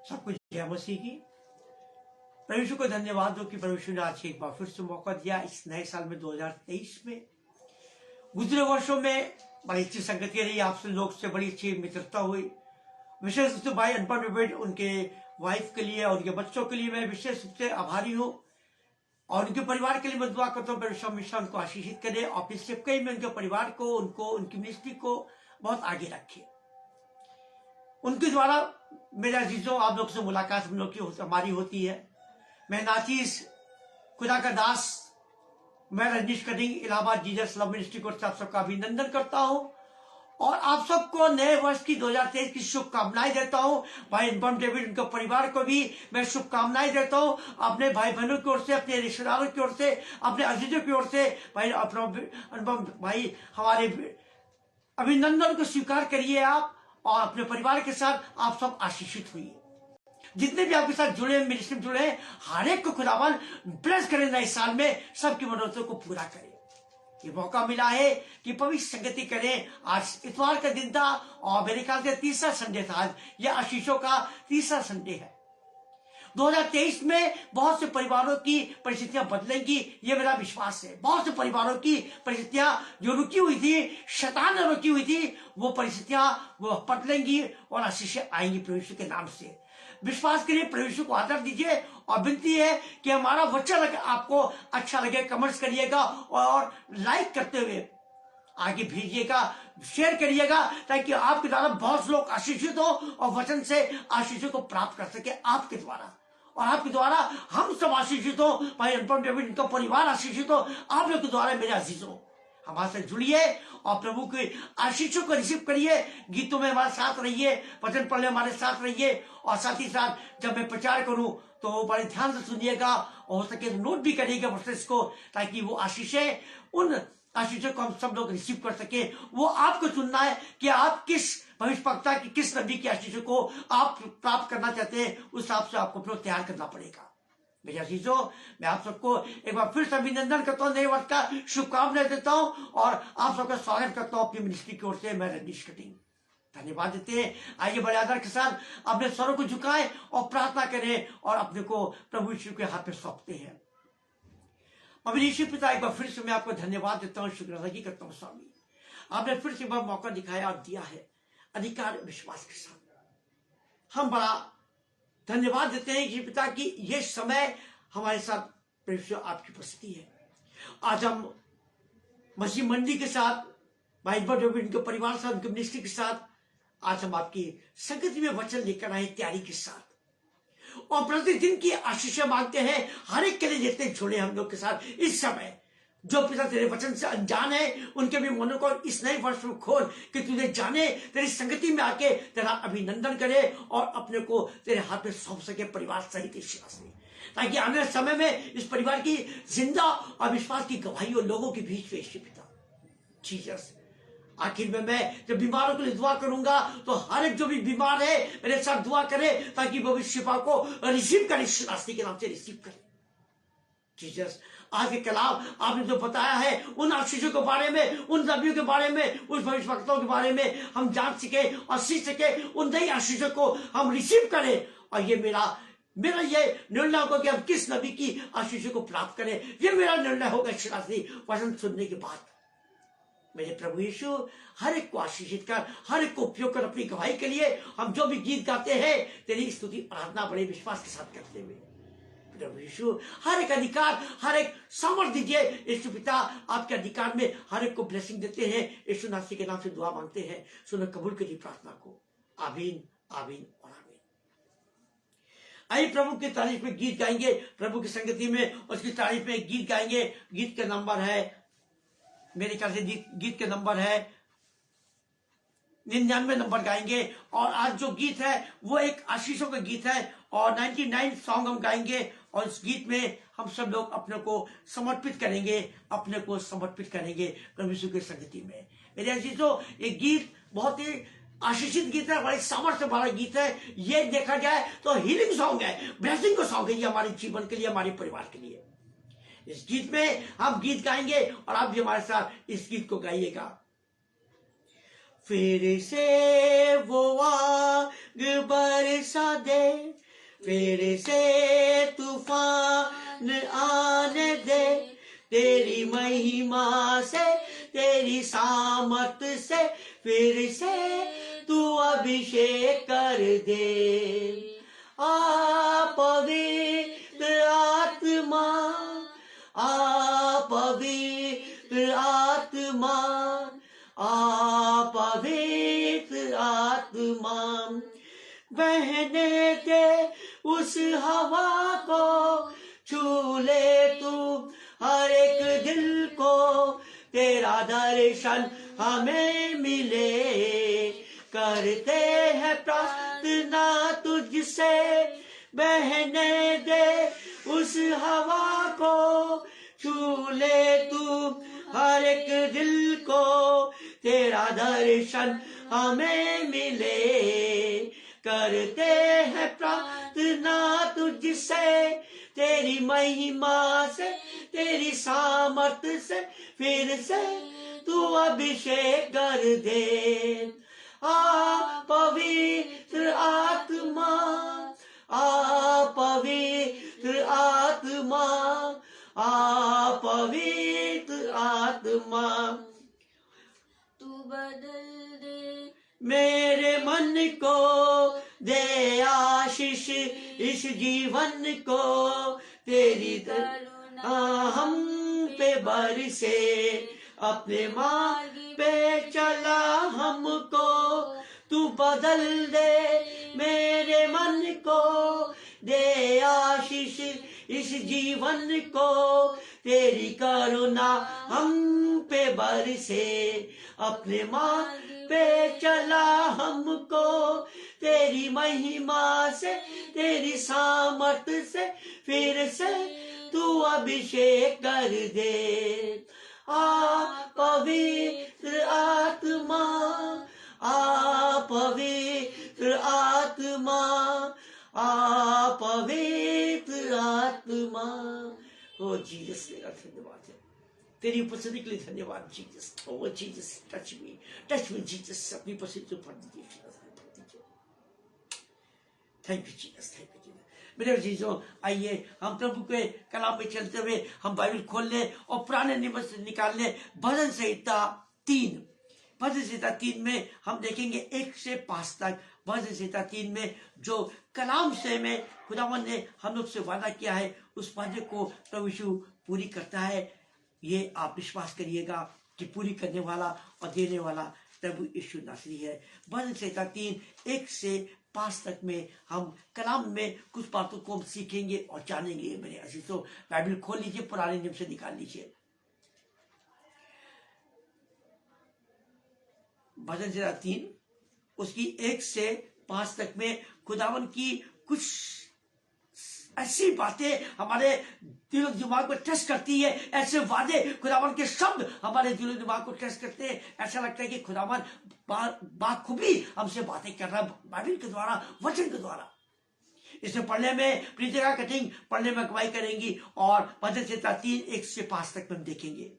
सबको जय मसीह की। परमेश्वर को धन्यवाद दो कि परमेश्वर ने आज एक बार फिर से मौका दिया इस नए साल में 2023 में। गुजरे वर्षों में बड़ी अच्छी संगति रही, आपसे लोग से बड़ी अच्छी मित्रता हुई। विशेष रूप से भाई अनपढ़ बेटे उनके वाइफ के लिए और उनके बच्चों के लिए मैं विशेष रूप से आभारी हूँ और उनके परिवार के लिए मैं दुआ करता हूँ परमेश्वर हमेशा उनको आशीषित करे और अपनी सेवकाई में उनके परिवार को, उनको, उनकी मिनिस्ट्री को बहुत आगे रखे। उनके द्वारा मेरे अजीजों आप लोग से मुलाकात हम लोग की हमारी होती है। मैं नाचीज खुदा का दास, मैं रजनीश कटिंग इलाहाबाद जीसस लव मिनिस्ट्री कोर्स से आप सबका अभिनंदन करता हूं और आप सबको नए वर्ष की 2023 की शुभकामनाएं देता हूं। भाई अनुपम डेविड उनके परिवार को भी मैं शुभकामनाएं देता हूं, अपने भाई बहनों की ओर से, अपने रिश्तेदारों की ओर से, अपने अजीजों की ओर से। भाई अनुपम भाई हमारे अभिनंदन को स्वीकार करिए आप और अपने परिवार के साथ आप सब आशीषित हुई। जितने भी आपके साथ जुड़े, मिनिस्ट्री में जुड़े हैं, हर एक को खुदावन ब्लेस करें नए साल में, सबकी मनोरथों को पूरा करें। ये मौका मिला है कि पवित्र संगति करें। आज इतवार का दिन था और मेरे ख्याल से तीसरा संडे था। आज यह आशीषों का तीसरा संडे है। 2023 में बहुत से परिवारों की परिस्थितियां बदलेंगी, ये मेरा विश्वास है। बहुत से परिवारों की परिस्थितियां जो रुकी हुई थी, शैतान ने रुकी हुई थी, वो परिस्थितियां वो बदलेंगी और आशीषें आएंगी परमेश्वर के नाम से। विश्वास करिए, परमेश्वर को आदर दीजिए और विनती है कि हमारा वचन आपको अच्छा लगे, कमेंट्स करिएगा और लाइक करते हुए आगे भेजिएगा, शेयर करिएगा ताकि आपके द्वारा बहुत लोग आशीषित हो और वचन से आशीषों को प्राप्त कर सके आपके द्वारा, और आपके द्वारा हम सब आशीषित हो। भाई अनुपम डेविड इनका परिवार आशीषित हो आप लोग के द्वारा मेरे आशीषों। हमारे साथ जुड़िए और प्रभु के आशीषों को रिसीव करिए। गीतों में हमारे साथ रहिए, वचन पढ़ने हमारे साथ रहिए और साथ ही साथ जब मैं प्रचार करूं तो बड़े ध्यान से सुनिएगा और हो सके तो नोट भी करिएगा वर्सेस को, ताकि वो आशीषें, उन आशीषों को हम सब लोग रिसीव कर सके। वो आपको चुनना है कि आप किस भविष्यवक्ता की, किस नबी की आशीषों को आप प्राप्त करना चाहते हैं, उस हिसाब से आपको अपना तैयार करना पड़ेगा। मेरे अजीजों, मैं आप सबको एक बार फिर से अभिनंदन करता हूँ, नए वर्ष का शुभकामनाएं देता हूँ और आप सबका स्वागत करता हूँ अपनी मिनिस्ट्री की ओर से। मैं रजनीश कटिंग धन्यवाद देते हैं। आइए बड़े आदर के साथ अपने स्वरों को झुकाएं और प्रार्थना करें और अपने को प्रभु यीशु के हाथ में सौंपते हैं। पवित्र पिता, एक बार फिर से मैं आपको धन्यवाद देता हूँ, शुक्राना करता हूँ स्वामी, आपने फिर से बार मौका दिखाया और दिया है अधिकार विश्वास के साथ। हम बड़ा धन्यवाद देते हैं कि पिता की ये समय हमारे साथ परमेश्वर आपकी उपस्थिति है। आज हम मसीह मंडी के साथ, भाई डेविड के परिवार के साथ, उनके मिनिस्ट्री के साथ आज हम आपकी संगति में वचन लेकर आए तैयारी के साथ और प्रतिदिन की आशीषें मांगते हैं हर एक के लिए जितने जुड़े हम लोग के साथ इस समय। जो पिता तेरे वचन से अनजान है उनके भी मनों को इस नए वर्ष में खोल कि तुझे जाने, तेरी संगति में आके तेरा अभिनंदन करे और अपने को तेरे हाथ में सौंप सके परिवार सहित इस से, ताकि आने वाले समय में इस परिवार की जिंदा और विश्वास की गवाही और लोगों के बीच पेश पिता जीसस। आखिर में मैं जब बीमारों के लिए दुआ करूंगा तो हर एक जो भी बीमार है मेरे साथ दुआ करे ताकि वो भी शिफा को रिसीव करे, रास्ते के नाम से रिसीव करे जीसस। आज के कलाम आपने जो बताया है उन आशीषों के बारे में, उन नबियों के बारे में, उस भविष्यवक्ताओं के बारे में हम जान सके और सीख सके, उन नई आशीषों को हम रिसीव करें। और ये मेरा ये निर्णय होगा कि हम किस नबी की आशीषों को प्राप्त करें। ये मेरा निर्णय होगा शिलासी वचन सुनने के बाद। मेरे प्रभु यीशु हर एक को आशीषित कर, हर एक को उपयोग कर अपनी गवाही के लिए। हम जो भी गीत गाते हैं तेरी स्तुति आराधना बड़े विश्वास के साथ करते हुए प्रभु यीशु हर एक अधिकार, हर एक सामर्थ दीजिए। यीशु पिता आपके अधिकार में हर एक को ब्लेसिंग देते हैं। यीशु नासी के नाम से दुआ मांगते हैं, सुनो कबूल करिए प्रार्थना को। आमीन, आमीन और आमीन। आइए प्रभु की तारीफ में गीत गाएंगे, प्रभु की संगति में उसकी तारीफ में गीत गाएंगे। गीत का नंबर है, मेरे ख्याल से गीत का नंबर है 99 नंबर गाएंगे। और आज जो गीत है वो एक आशीषों का गीत है और 99 सॉन्ग हम गाएंगे और इस गीत में हम सब लोग अपने को समर्पित करेंगे, अपने को समर्पित करेंगे प्रभु यीशु की संगति में। मेरे अजीजों, ये गीत बहुत ही आशीषित गीत है, बड़े सामर्थ्य वाला गीत है। ये देखा जाए तो हीलिंग सॉन्ग है, ब्लेसिंग का सॉन्ग है ये हमारे जीवन के लिए, हमारे परिवार के लिए। इस गीत में हम गीत गाएंगे और आप भी हमारे साथ इस गीत को गाइएगा। फिर से वो आग बरसा दे फिर से तूफान आने दे, तेरी महिमा से, तेरी सामर्थ से फिर से तू अभिषेक कर दे। आ पवित्र आत्मा, आ पवित्र आत्मा, आ पवित्र आत्मा, बहने दे उस हवा को, छू ले तू हर एक दिल को, तेरा दर्शन हमें मिले। करते हैं प्रार्थना तुझसे, बहने दे उस हवा को, छू ले तू हर एक दिल को, तेरा दर्शन हमें मिले। करते हैं प्रार्थना तुझसे, तेरी महिमा से, तेरी सामर्थ से फिर से तू अभिषेक कर दे। आ पवित्र आत्मा, आ पवित्र आत्मा, आ पवित्र आत्मा, तू बदल दे मेरे मन को, दे आशीष इस जीवन को, तेरी करुणा हम पे बरसे, अपने मार्ग पे चला हमको, तू बदल दे मेरे मन को, दे आशीष इस जीवन को, तेरी करुणा हम पे बरसे, अपने मार्ग पे चला हमको, तेरी महिमा से, तेरी सामर्थ से फिर से तू अभिषेक कर दे। आ पवित्र आत्मा, आ पवित्र आत्मा, आ पवित्र आत्मा। ओ जीसस, तेरा धन्यवाद है, तेरी उपस्थिति के लिए धन्यवाद जीसस। ओ जीसस, टच मी जीसस, अपनी उपस्थिति भर दीजिए। Thank you Jesus, thank you Jesus. मेरे जीजों, आइए हम प्रभु के कलाम में चलते हुए हम बाइबल खोल लें और पुराने नियम से निकाल लें भजन संहिता 3। भजन संहिता 3 में हम देखेंगे 1 से 5 तक। भजन संहिता 3 में जो कलाम से में खुदावन ने हम लोग से वादा किया है, उस वादे को प्रभु यीशु पूरी करता है। ये आप विश्वास करिएगा कि पूरी करने वाला और देने वाला प्रभु यीशु नासरी है। भजन संहिता 3 1 से 5 तक में हम कलाम में कुछ बातों को हम सीखेंगे और जानेंगे। मेरे अजीजों, बाइबल खोल लीजिए, पुराने नियम से निकाल लीजिए। भजन संहिता 3 उसकी 1 से 5 तक में खुदावन की कुछ ऐसी बातें हमारे दिलो दिमाग को टच करती है। ऐसे वादे, खुदावन के शब्द हमारे दिलो दिमाग को टच करते हैं। ऐसा लगता है कि खुदावन बाखूबी हमसे बातें कर रहा है, बाइबल के द्वारा, वचन के द्वारा। इसे पढ़ने में प्रीतिका कटिंग पढ़ने में अगुवाई करेंगी और भजन संहिता 3 1 से 5 तक में हम देखेंगे।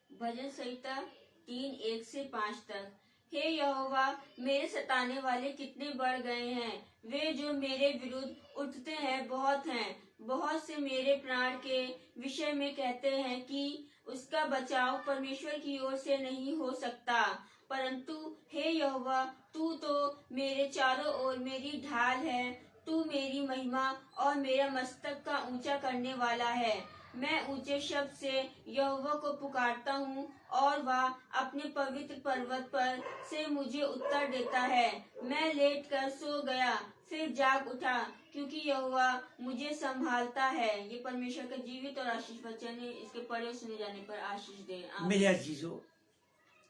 भजन संहिता 3 1 से 5 तक। हे यहोवा, मेरे सताने वाले कितने बढ़ गए हैं, वे जो मेरे विरुद्ध उठते हैं बहुत हैं। बहुत से मेरे प्राण के विषय में कहते हैं कि उसका बचाव परमेश्वर की ओर से नहीं हो सकता। परंतु हे यहोवा, तू तो मेरे चारों ओर मेरी ढाल है। तू मेरी महिमा और मेरा मस्तक का ऊंचा करने वाला है। मैं ऊंचे शब्द से यहोवा को पुकारता हूँ और वह अपने पवित्र पर्वत पर से मुझे उत्तर देता है। मैं लेट कर सो गया, फिर जाग उठा, क्योंकि यहोवा मुझे संभालता है। ये परमेश्वर का जीवित और आशीष वचन है। इसके पढ़े और सुने जाने पर आशीष दे। मेरे अजीजों,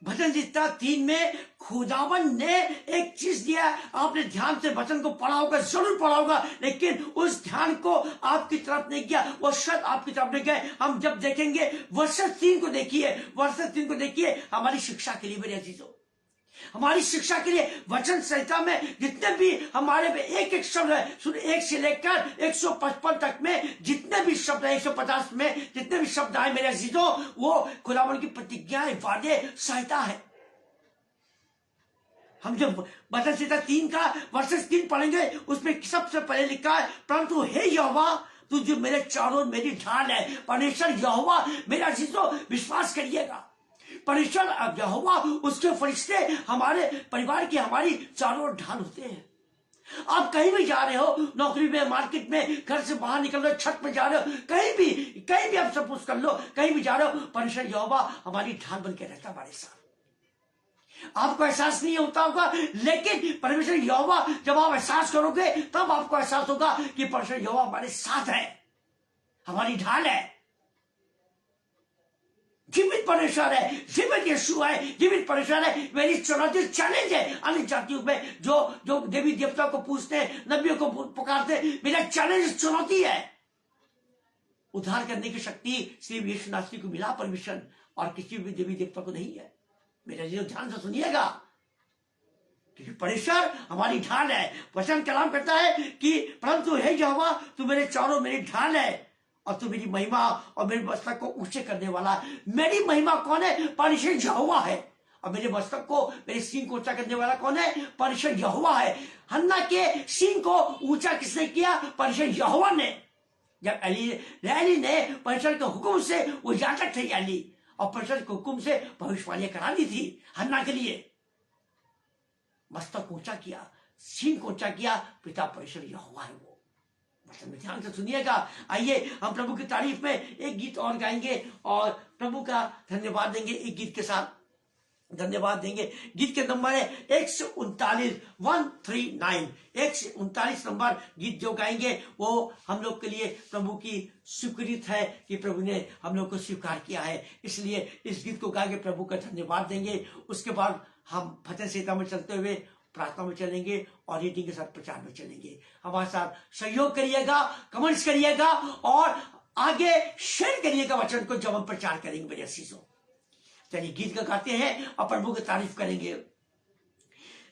भजन संहिता 3 में खुदावन ने एक चीज दिया। आपने ध्यान से वचन को पढ़ा होगा, जरूर पढ़ा होगा, लेकिन उस ध्यान को आपकी तरफ नहीं किया, वो शब्द आपकी तरफ नहीं गए। हम जब देखेंगे वर्ष 3 को देखिए, वर्ष 3 को देखिए, हमारी शिक्षा के लिए मेरे अजीजों, हमारी शिक्षा के लिए वचन संहिता में जितने भी हमारे में एक एक शब्द है, सुन, 1 से लेकर 155 तक में जितने भी शब्द है, 150 में जितने भी शब्द आए मेरे अजीजों, वो खुदावन की प्रतिज्ञाएं, वादे, सहायता है। हम जब वचन संहिता 3 का वर्सेस 3 पढ़ेंगे उसमें सबसे पहले लिखा है, परंतु हे यहोवा तू जो मेरे चारों मेरी ढाल है। परमेश्वर यहोवा मेरा जिसो विश्वास करिएगा, परमेश्वर अब यहोवा उसके फरिश्ते हमारे परिवार की हमारी चारों ढाल होते हैं। आप कहीं भी जा रहे हो, नौकरी में, मार्केट में, घर से बाहर निकल रहे हो, छत पे जा रहे हो, कहीं भी आप सपोज कर लो, कहीं भी जा रहे हो, परमेश्वर यहोवा हमारी ढाल बन के रहता हमारे साथ। आपको एहसास नहीं होता होगा, लेकिन परमेश्वर यहोवा जब आप एहसास करोगे तब आपको एहसास होगा कि परमेश्वर यहोवा हमारे साथ है, हमारी ढाल है। जीवित परमेश्वर है, जीवित यीशु है, जीवित परमेश्वर है। मेरी चुनौती चैलेंज है अन्य जातियों में जो देवी देवता को पूछते हैं, नबियों को पुकारते हैं, मेरा चैलेंज चुनौती है। उद्धार करने की शक्ति सिर्फ यीशु नासरी को मिला परमेश्वर, और किसी भी देवी देवता को नहीं है। मेरा जी ध्यान से सुनिएगा, क्योंकि परमेश्वर हमारी ढाल है। वचन कलाम करता है कि परंतु हे यहोवा तू मेरे चारों मेरी ढाल है, और तू मेरी महिमा और मेरे मस्तक को ऊंचे करने वाला। मेरी महिमा कौन है? परमेश्वर यहोवा है। और मेरे मस्तक को, मेरे सींग को ऊंचा करने वाला कौन है? परमेश्वर यहोवा है। हन्ना के सींग को ऊंचा किसने किया? परमेश्वर यहोवा ने। जब एली ने परमेश्वर के हुक्म से, वो याजक थे एली, और परमेश्वर के हुक्म से भविष्यवाणी करा दी थी हन्ना के लिए। मस्तक ऊंचा किया, सींग ऊंचा किया, पिता परमेश्वर यहोवा है वो। ध्यान से सुनिएगा। आइए हम प्रभु की तारीफ में एक गीत और गाएंगे और प्रभु का धन्यवाद देंगे। एक गीत के साथ धन्यवाद देंगे। गीत के नंबर है 139 139 139 नंबर गीत जो गाएंगे वो हम लोग के लिए प्रभु की स्वीकृत है कि प्रभु ने हम लोग को स्वीकार किया है। इसलिए इस गीत को गा के प्रभु का धन्यवाद देंगे। उसके बाद हम भजन संहिता में चलते हुए प्रार्थना में चलेंगे और रीडिंग के साथ प्रचार में चलेंगे। हमारे साथ सहयोग करिएगा, कमेंट्स करिएगा और आगे शेयर करिएगा वचन को जब हम प्रचार करेंगे मेरे असीसों। चलिए गीत का गाते हैं और प्रभु की तारीफ करेंगे।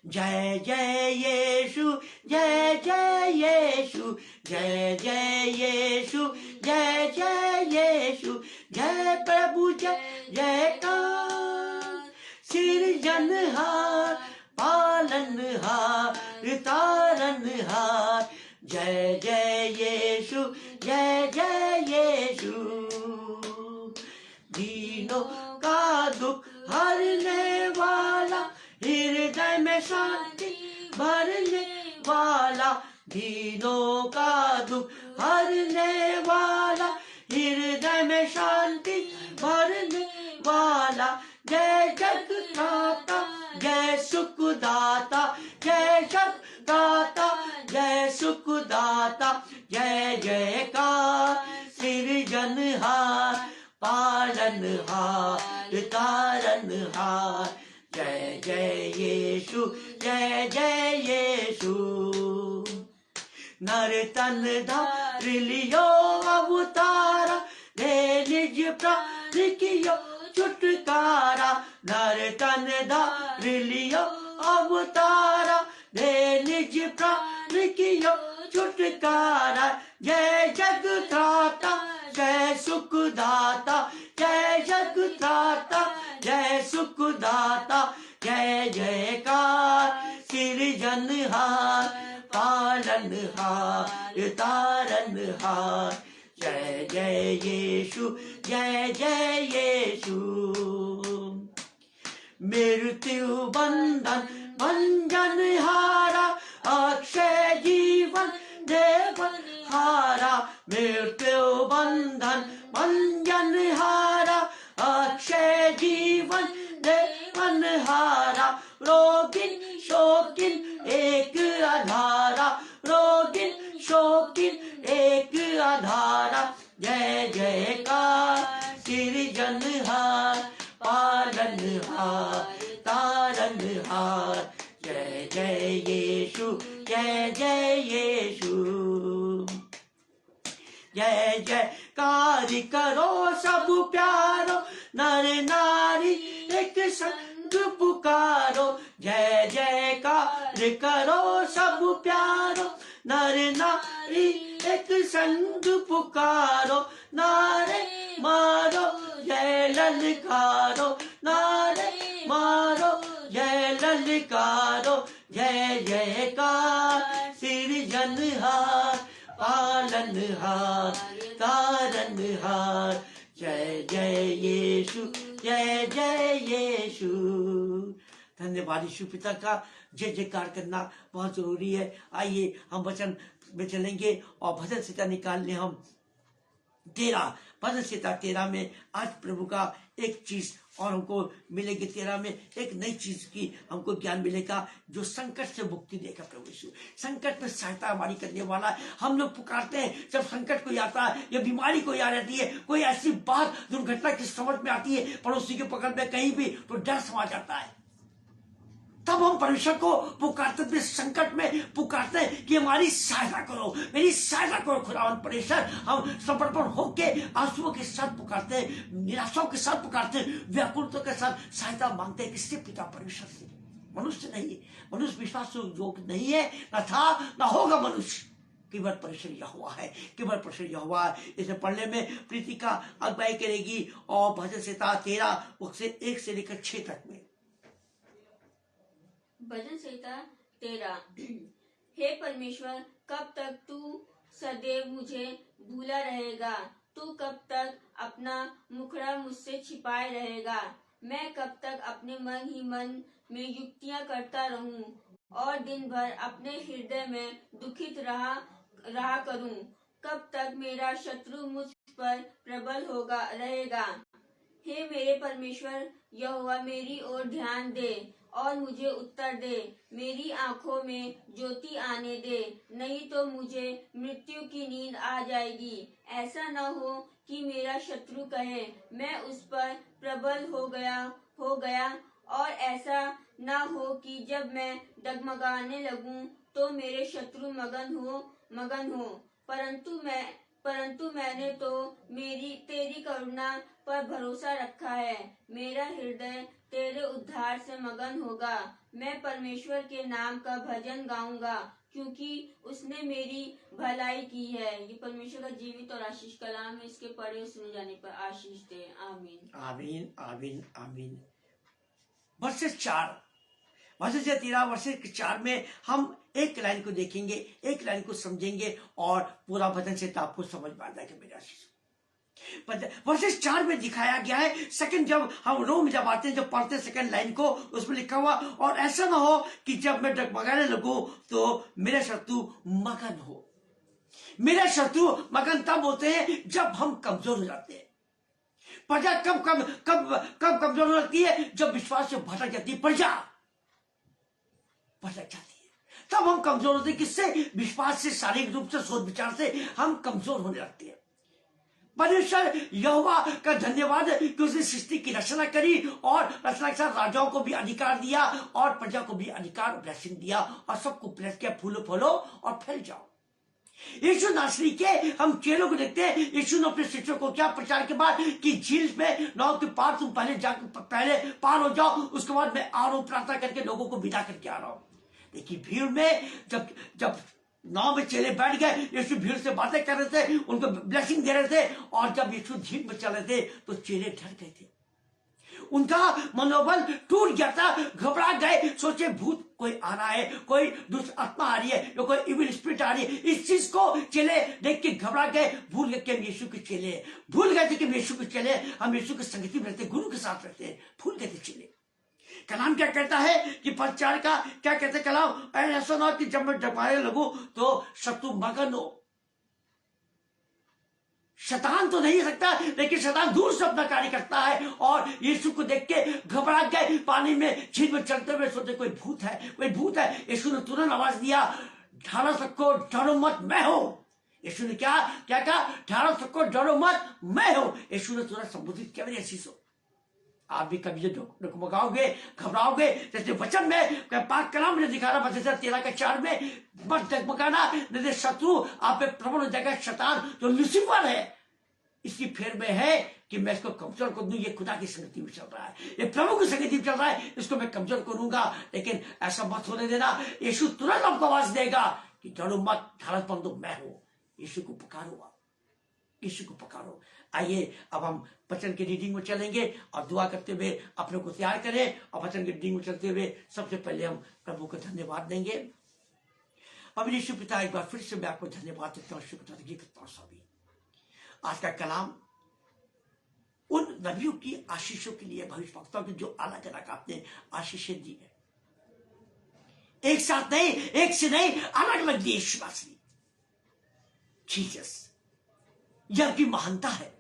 जय जय यीशु, जय जय यीशु, जय जय यीशु, जय जय यीशु, जय प्रभु जय जयकार। सृजनहार, पालनहार, तारनहार, जय जय यीशु, जय जय यीशु। दीनों का दुख हरने वाला, हृदय में शांति भरने वाला। दीनों का दुख हरने वाला, हृदय में शांति भरने वाला। जय जगदाता, जय सुखदाता, जय जगदाता, जय सुखदाता, जय जयकार। सृजनहार, पालनहार, तारनहार, जय जय यीशु, जय जय यीशु। नर तन धार लियो अवतारा, दे निज प्राण कियो छुटकारा। नर तन धार लियो अवतारा, दे निज प्राण कियो छुटकारा। जय जगदाता, जय सुखदाता, जय जगदाता, जय सुखदाता, जय जयकार। सृजनहार, पालनहार, तारनहार, जय जय यीशु, जय जय यीशु। मृत्यु बंधन भंजन हारा, अक्षय जीवन देवन हारा। मृत्यु बंधन भंजन हारा, अक्षय जीवन देवन हारा। रोगिन शोकिन एक आधारा, रोगिन शोकिन एक आधारा। जय जयकार। सृजनहार, पालनहार, तारनहार, जय जय यीशु, जय जय यीशु। जय जयकार करो सब प्यारो, नर नारी एक संग पुकारो। जय जयकार करो सब प्यारो, नर नारी एक संग पुकारो। नारे मारो जय ललकारो, नारे मारो जय ललकारो जय जयकार, सृजनहार पालनहार तारनहार, जय जय यीशु जय जय यीशु। धन्यवाद यीशु पिता का जय जयकार करना बहुत जरूरी है। आइए हम वचन में चलेंगे और भजन संहिता निकालने हम 13 भजन संहिता 13 में आज प्रभु का एक चीज और हमको मिलेगी। 13 में एक नई चीज की हमको ज्ञान मिलेगा जो संकट से मुक्ति देगा। प्रभु यीशु संकट में सहायता हमारी करने वाला है। हम लोग पुकारते हैं जब संकट कोई आता है या बीमारी कोई आ जाती है, कोई ऐसी बात दुर्घटना की समझ में आती है, पड़ोसी के पकड़ में कहीं भी, तो डर समा जाता है। तब हम परमेश्वर को पुकारते हैं, संकट में पुकारते हैं कि हमारी सहायता करो, मेरी सहायता करो खुदावन परमेश्वर। हम समर्पण होके आंसुओं के साथ पुकारते हैं, निराशाओं के साथ पुकारते हैं, व्याकुलता के साथ सहायता मांगते हैं। किससे? पिता परमेश्वर से। मनुष्य नहीं, मनुष्य विश्वास योग्य नहीं है, न था न होगा मनुष्य। केवल परमेश्वर यहोवा है, केवल परमेश्वर यहोवा है। इसे पढ़ने में प्रीति का अगुवाई करेगी और भजन संहिता 13 उससे 1 से लेकर 6 तक में। भजन संहिता 13। हे परमेश्वर, कब तक तू सदैव मुझे भूला रहेगा? तू कब तक अपना मुखड़ा मुझसे छिपाए रहेगा? मैं कब तक अपने मन ही मन में युक्तियां करता रहूं और दिन भर अपने हृदय में दुखित रहा करूं? कब तक मेरा शत्रु मुझ पर प्रबल रहेगा? हे मेरे परमेश्वर यहोवा, मेरी ओर ध्यान दे और मुझे उत्तर दे। मेरी आंखों में ज्योति आने दे, नहीं तो मुझे मृत्यु की नींद आ जाएगी। ऐसा न हो कि मेरा शत्रु कहे, मैं उस पर प्रबल हो गया, और ऐसा न हो कि जब मैं डगमगाने लगूं तो मेरे शत्रु मगन हो। परंतु मैंने तो तेरी करुणा पर भरोसा रखा है। मेरा हृदय तेरे उद्धार से मगन होगा। मैं परमेश्वर के नाम का भजन गाऊंगा, क्योंकि उसने मेरी भलाई की है। ये परमेश्वर का जीवित और आशीष कलाम है। इसके पढ़े सुने जाने पर आशीष दे। आमीन आमीन आमीन आमीन। वर्ष 4 वर्ष 13 वर्ष 4 में हम एक लाइन को देखेंगे, एक लाइन को समझेंगे और पूरा भजन से आपको समझ में आ जाएगा मेरे आशीष। वर्ष 4 में दिखाया गया है। सेकंड जब हम रोम जब आते हैं, जब पढ़ते हैं सेकंड लाइन को, उसमें लिखा हुआ, और ऐसा ना हो कि जब मैं डगमगाने लगूं तो मेरे शत्रु मगन हो। मेरे शत्रु मगन तब होते हैं जब हम कमजोर हो जाते हैं। प्रजा कब कमजोर हो जाती है? जब विश्वास से भटक जाती है। प्रजा भटक जाती है, तब हम कमजोर होते हैं। किससे? विश्वास से, शारीरिक रूप से, सोच विचार से हम कमजोर होने लगते हैं। परमेश्वर यहोवा का धन्यवाद है कि उसने सृष्टि की रचना करी और रचना के साथ राजाओं को भी अधिकार दिया और प्रजा को भी अधिकार और ब्लेसिंग दिया और सबको ब्लेस किया, फूलो और फैल जाओ। यीशु नासरी के हम चेलों को देखते हैं। यीशु ने अपने शिष्यों को क्या प्रचार के बाद कि झील में नाव के पार तुम पहले पार हो जाओ, उसके बाद मैं आ रहा हूं, प्रार्थना करके लोगों को विदा करके आ रहा हूं। देखिए भीड़ में जब नाव में चेले बैठ गए, यीशु भीड़ से बातें कर रहे थे, उनको ब्लेसिंग दे रहे थे, और जब यीशु झील में चल रहे थे तो चेले डर गए थे। उनका मनोबल टूट गया था, घबरा गए, सोचे भूत कोई आ रहा है, कोई दुष्ट आत्मा आ रही है, या कोई इविल स्पिरिट आ रही है। इस चीज को चेले देख के घबरा गए, भूल गए कि हम यीशु के चेले, भूल गए थे कि हम यीशु के चेले, हम यीशु के संगति में रहते, गुरु के साथ रहते, भूल गए थे चेले। कलाम क्या कहता है कि प्रचार का क्या कहते हैं कलाम? ऐसा ना कि जब मैं डगमगाने लगूं तो शत्रु मगन हो। शैतान तो नहीं सकता, लेकिन शैतान दूर से अपना कार्य करता है। और यीशु को देख के घबरा गए, पानी में झील में चलते हुए सोचे कोई भूत है, कोई भूत है। यीशु ने तुरंत आवाज दिया, ढाढ़स रखो, डरो मत, मैं हूं। यीशु ने क्या कहा? ढाढ़स रखो, डरो मत, मैं हूं। यीशु ने तुरंत संबोधित किया मेरे आशीष। आप भी कभी डगमगाओगे, घबराओगे, जैसे वचन में पाक कलाम ने दिखा रहा, 13:4 में, मत डगमगाना, नहीं शत्रु आप पे प्रबल हो जाएगा। शैतान जो लूसीफर है, इसकी फेर में है कि मैं इसको कमजोर कर दूं। ये खुदा की संगति में चल रहा है, ये प्रभु की संगति में चल रहा है, इसको मैं कमजोर करूंगा। लेकिन ऐसा मत होने देना। यीशु तुरंत आपको आवाज देगा कि डरो मत, ढाढ़स बंधो, मैं हूं। यीशु को पुकारो। यीशु को पुकारो। आइए अब हम वचन की रीडिंग में चलेंगे और दुआ करते हुए अपने को तैयार करें और वचन की रीडिंग में चलते हुए सबसे पहले हम प्रभु को धन्यवाद देंगे। अब यीशु पिता एक बार फिर से मैं आपको धन्यवाद देता हूँ, शुक्रिया करता हूँ सभी। आज का कलाम उन नबियों की आशीषों के लिए, भविष्यवक्ताओं की जो अलग अलग आपने आशीषें दी है, एक साथ नहीं, एक से नहीं, अलग अलग दी यीशु जीसस। यह आपकी महानता है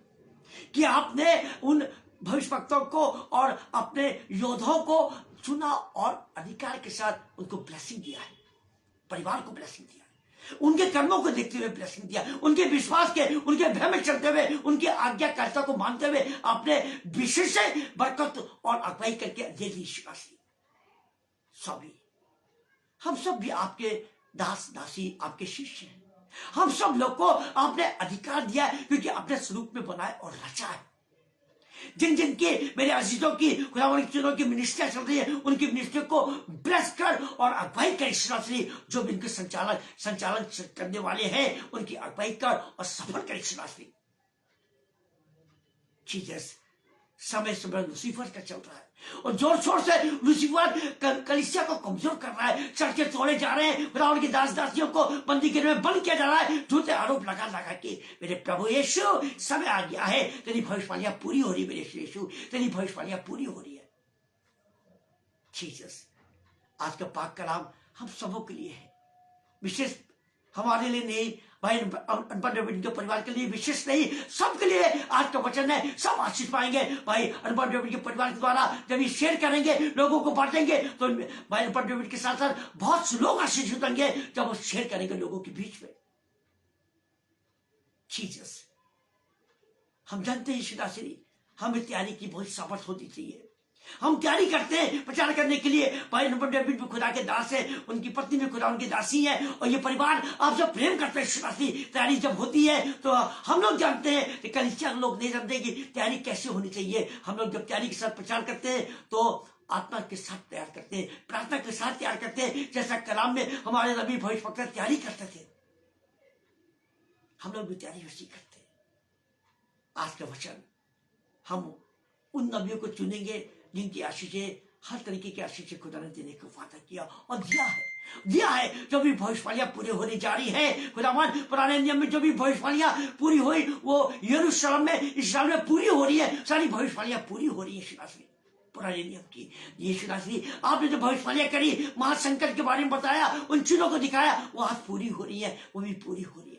कि आपने उन भविष्यवक्ताओं को और अपने योद्धाओं को चुना और अधिकार के साथ उनको ब्लेसिंग दिया है, परिवार को ब्लेसिंग दिया है, उनके कर्मों को देखते हुए ब्लेसिंग दिया, उनके विश्वास के, उनके भय में चलते हुए, उनकी आज्ञाकारिता को मानते हुए आपने विशेष बरकत और अगुवाई करके दे दी। सभी हम सब भी आपके दास दासी, आपके शिष्य हैं। हम सब लोग को आपने अधिकार दिया है क्योंकि अपने स्वरूप में बनाए और रचा है। जिन जिन के मेरे अजीजों की खुदावंद की मिनिस्ट्रियां चल रही है, उनकी मिनिस्ट्री को ब्लेस कर और अगुवाई कर श्री, जो भी इनके संचालन करने वाले हैं उनकी अगुवाई कर और सफल कर श्री। जीसस समय समय लूसीफर का चल रहा है और जोर शोर से लूसीफर कलीसिया को कमजोर कर रहा है, सड़कें तोड़े जा रहे हैं, खुदा की दास दासियों को बंदी गिरह में बंद किया जा रहा है, झूठे आरोप लगा लगा के। मेरे प्रभु यीशु समय आ गया है, तेरी भविष्यवाणियां पूरी हो रही, मेरे यीशु तेरी भविष्यवाणियां पूरी हो रही है। जीसस आज का पाक कलाम हम सबों के लिए है, विशेष हमारे लिए नहीं भाई, अनपढ़ डेविड के परिवार के लिए विशेष नहीं, सबके लिए आज का वचन है। सब आशीष पाएंगे भाई अनपढ़ डेविड के परिवार के द्वारा। जब ये शेयर करेंगे, लोगों को बांटेंगे, तो भाई अनपढ़ डेविड के साथ साथ बहुत से लोग आशीषित होंगे जब वो शेयर करेंगे लोगों के बीच में। जीसस हम जानते हैं शिदाश्री, हमें तैयारी की बहुत सामर्थ होती चाहिए। हम तैयारी करते हैं प्रचार करने के लिए। भाई नंबर डेविड भी खुदा के दास है, उनकी पत्नी भी खुदा उनकी दासी है और ये परिवार आप सब प्रेम करते हैं। तैयारी जब होती है तो हम लोग जानते हैं कि कलीसिया लोग नहीं जानते कि तैयारी कैसे होनी चाहिए। हम लोग जब तैयारी के साथ प्रचार करते हैं तो आत्मा के साथ तैयार करते हैं, प्रार्थना के साथ तैयार करते हैं, जैसा कलाम में हमारे नबी भविष्यवक्ता तैयारी करते थे, हम लोग भी तैयारी वैसी करते हैं। आज का वचन हम उन नबियों को चुनेंगे जिनकी आशीषें, हर तरीके की आशीषें खुदा ने देने का वादा किया और दिया है। जो भी भविष्यवाणियां पूरी होने जा रही है, खुदावन पुराने नियम में जो भी भविष्यवाणियां पूरी हुई वो यरूशलेम में, इस्राएल में पूरी हो रही है। सारी भविष्यवाणियां पूरी हो रही है शिलाश्री, पुराने नियम की। ये शिलाश्री आपने जो भविष्यवाणियां करी, महासंकट के बारे में बताया, उन चीजों को दिखाया, वो आज पूरी हो रही है, वो भी पूरी हो रही है।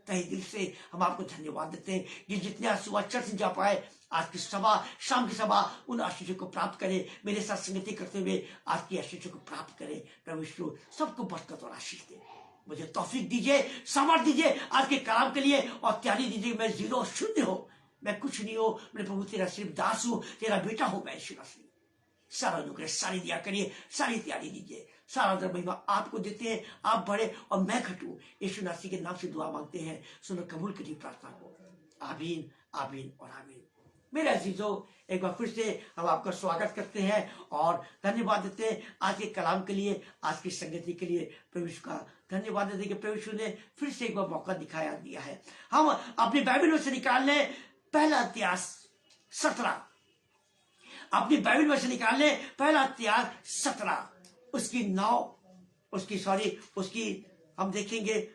तहे दिल से हम आपको धन्यवाद देते हैं कि जितने आज सुबह चर्च जा पाए, आज की सभा, शाम की सभा, उन आशीषों को प्राप्त करें। मेरे साथ संगति करते हुए आज की आशीषों को प्राप्त करें। प्रभु यीशु सबको बरकत और आशीष दे। मुझे तौफीक दीजिए, सामर्थ दीजिए आज के कलाम के लिए और तैयारी दीजिए। मैं जीरो शून्य हूं, मैं कुछ नहीं हूं, मेरे प्रभु तेरा सिर्फ दास हूं, तेरा बेटा हूं मैं। सारा अनुग्रह सारी दिया करिए, सारी तैयारी दीजिए। सारा महिमा आपको देते हैं, आप बढ़े और मैं घटूं। यीशु मसीह के नाम से दुआ मांगते हैं, सुनो कबूल करिए प्रार्थना को। आमीन, आमीन और आमीन। मेरे अजीजों, एक बार फिर से हम आपका स्वागत करते हैं और धन्यवाद देते हैं आज के कलाम के लिए, आज की संगति के लिए। प्रभु का धन्यवाद देते हैं कि प्रभु ने फिर से एक बार मौका दिया है। हम अपनी बाइबल में से निकाल लें पहला इतिहास 17, अपनी बाइबल में से निकाल लें पहला इतिहास 17, उसकी हम देखेंगे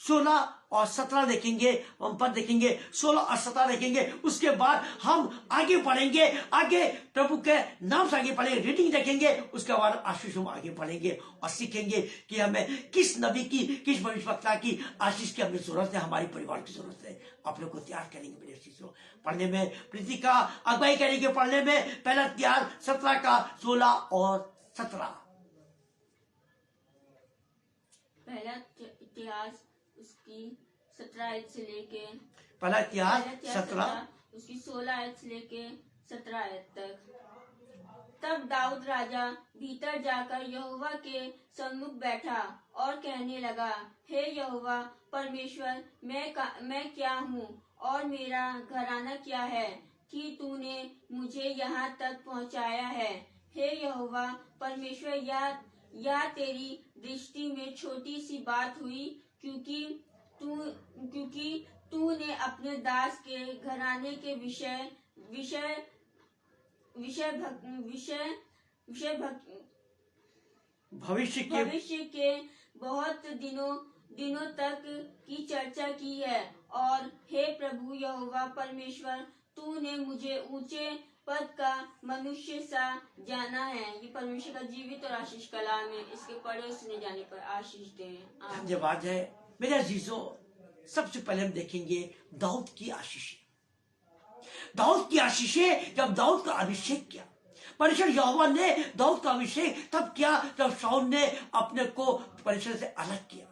16 और 17 देखेंगे, हम पद देखेंगे 16 और 17 देखेंगे। उसके बाद हम आगे बढ़ेंगे, आगे प्रभु के नाम से आगे बढ़ेंगे, रीडिंग देखेंगे। उसके बाद आशीष हम आगे बढ़ेंगे और सीखेंगे कि हमें किस नबी की, किस भविष्यवक्ता की आशीष की हमें जरूरत है, हमारे परिवार की जरूरत है। आप लोग को तैयार करेंगे मेरे आशीषों पढ़ने में, प्रीति का अगुवाई करेंगे पढ़ने में। पहला इतिहास 17 का 16 और 17। पहला इतिहास उसकी 17 से लेके, पहला इतिहास 17 उसकी 16 से लेके 17 तक। तब दाऊद राजा भीतर जाकर यहोवा के सम्मुख बैठा और कहने लगा, हे यहोवा परमेश्वर, मैं क्या हूँ और मेरा घराना क्या है कि तूने मुझे यहाँ तक पहुँचाया है। हे यहोवा परमेश्वर, यह तेरी दृष्टि में छोटी सी बात हुई, क्योंकि क्योंकि तूने अपने दास के घराने के विषय विषय विषय भक- विषय विषय भक- भविष्य के बहुत दिनों तक की चर्चा की है। और हे प्रभु यहोवा परमेश्वर, तूने मुझे ऊंचे पद का मनुष्य सा जाना है। ये परमेश्वर का जीवित और आशीष कलाम है। इसके पढ़े और सुने जाने पर आशीष दे। धन्यवाद है मेरे अजीजों। सबसे पहले हम देखेंगे दाऊद की आशीषें। दाऊद की आशीषें, जब दाऊद का अभिषेक किया, परमेश्वर यहोवा ने दाऊद का अभिषेक तब किया जब शाऊल ने अपने को परमेश्वर से अलग किया।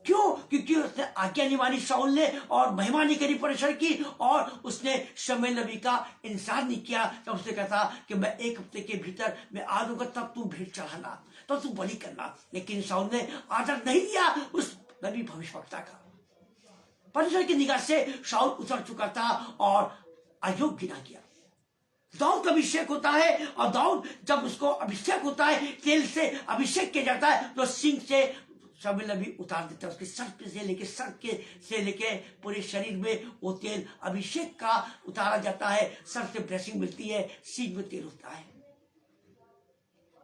क्यों? क्योंकि उसने आज्ञा नहीं मानी शाऊल ने, और महिमा नहीं करी परमेश्वर की, और उसने शमूएल नबी का इंतजार नहीं किया। जब उसने कहा कि मैं 1 हफ्ते के भीतर मैं आ दूंगा, तब तू भेंट चढ़ाना, तब तू बलि करना। लेकिन शाऊल ने आदर नहीं दिया उस नबी भविष्यवक्ता का। परमेश्वर की निगाह से शाऊल उतर चुका था और अयोग्य गिना गया। दाऊद का अभिषेक होता है, और दाऊद जब उसको अभिषेक होता है, तेल से अभिषेक किया जाता है, तो सिंह से शमूएल नबी उतार देता है। उसके सर पे से लेके पूरे शरीर में वो तेल अभिषेक का उतारा जाता है। सर से ब्लेसिंग मिलती है, सिंह में तेल होता है।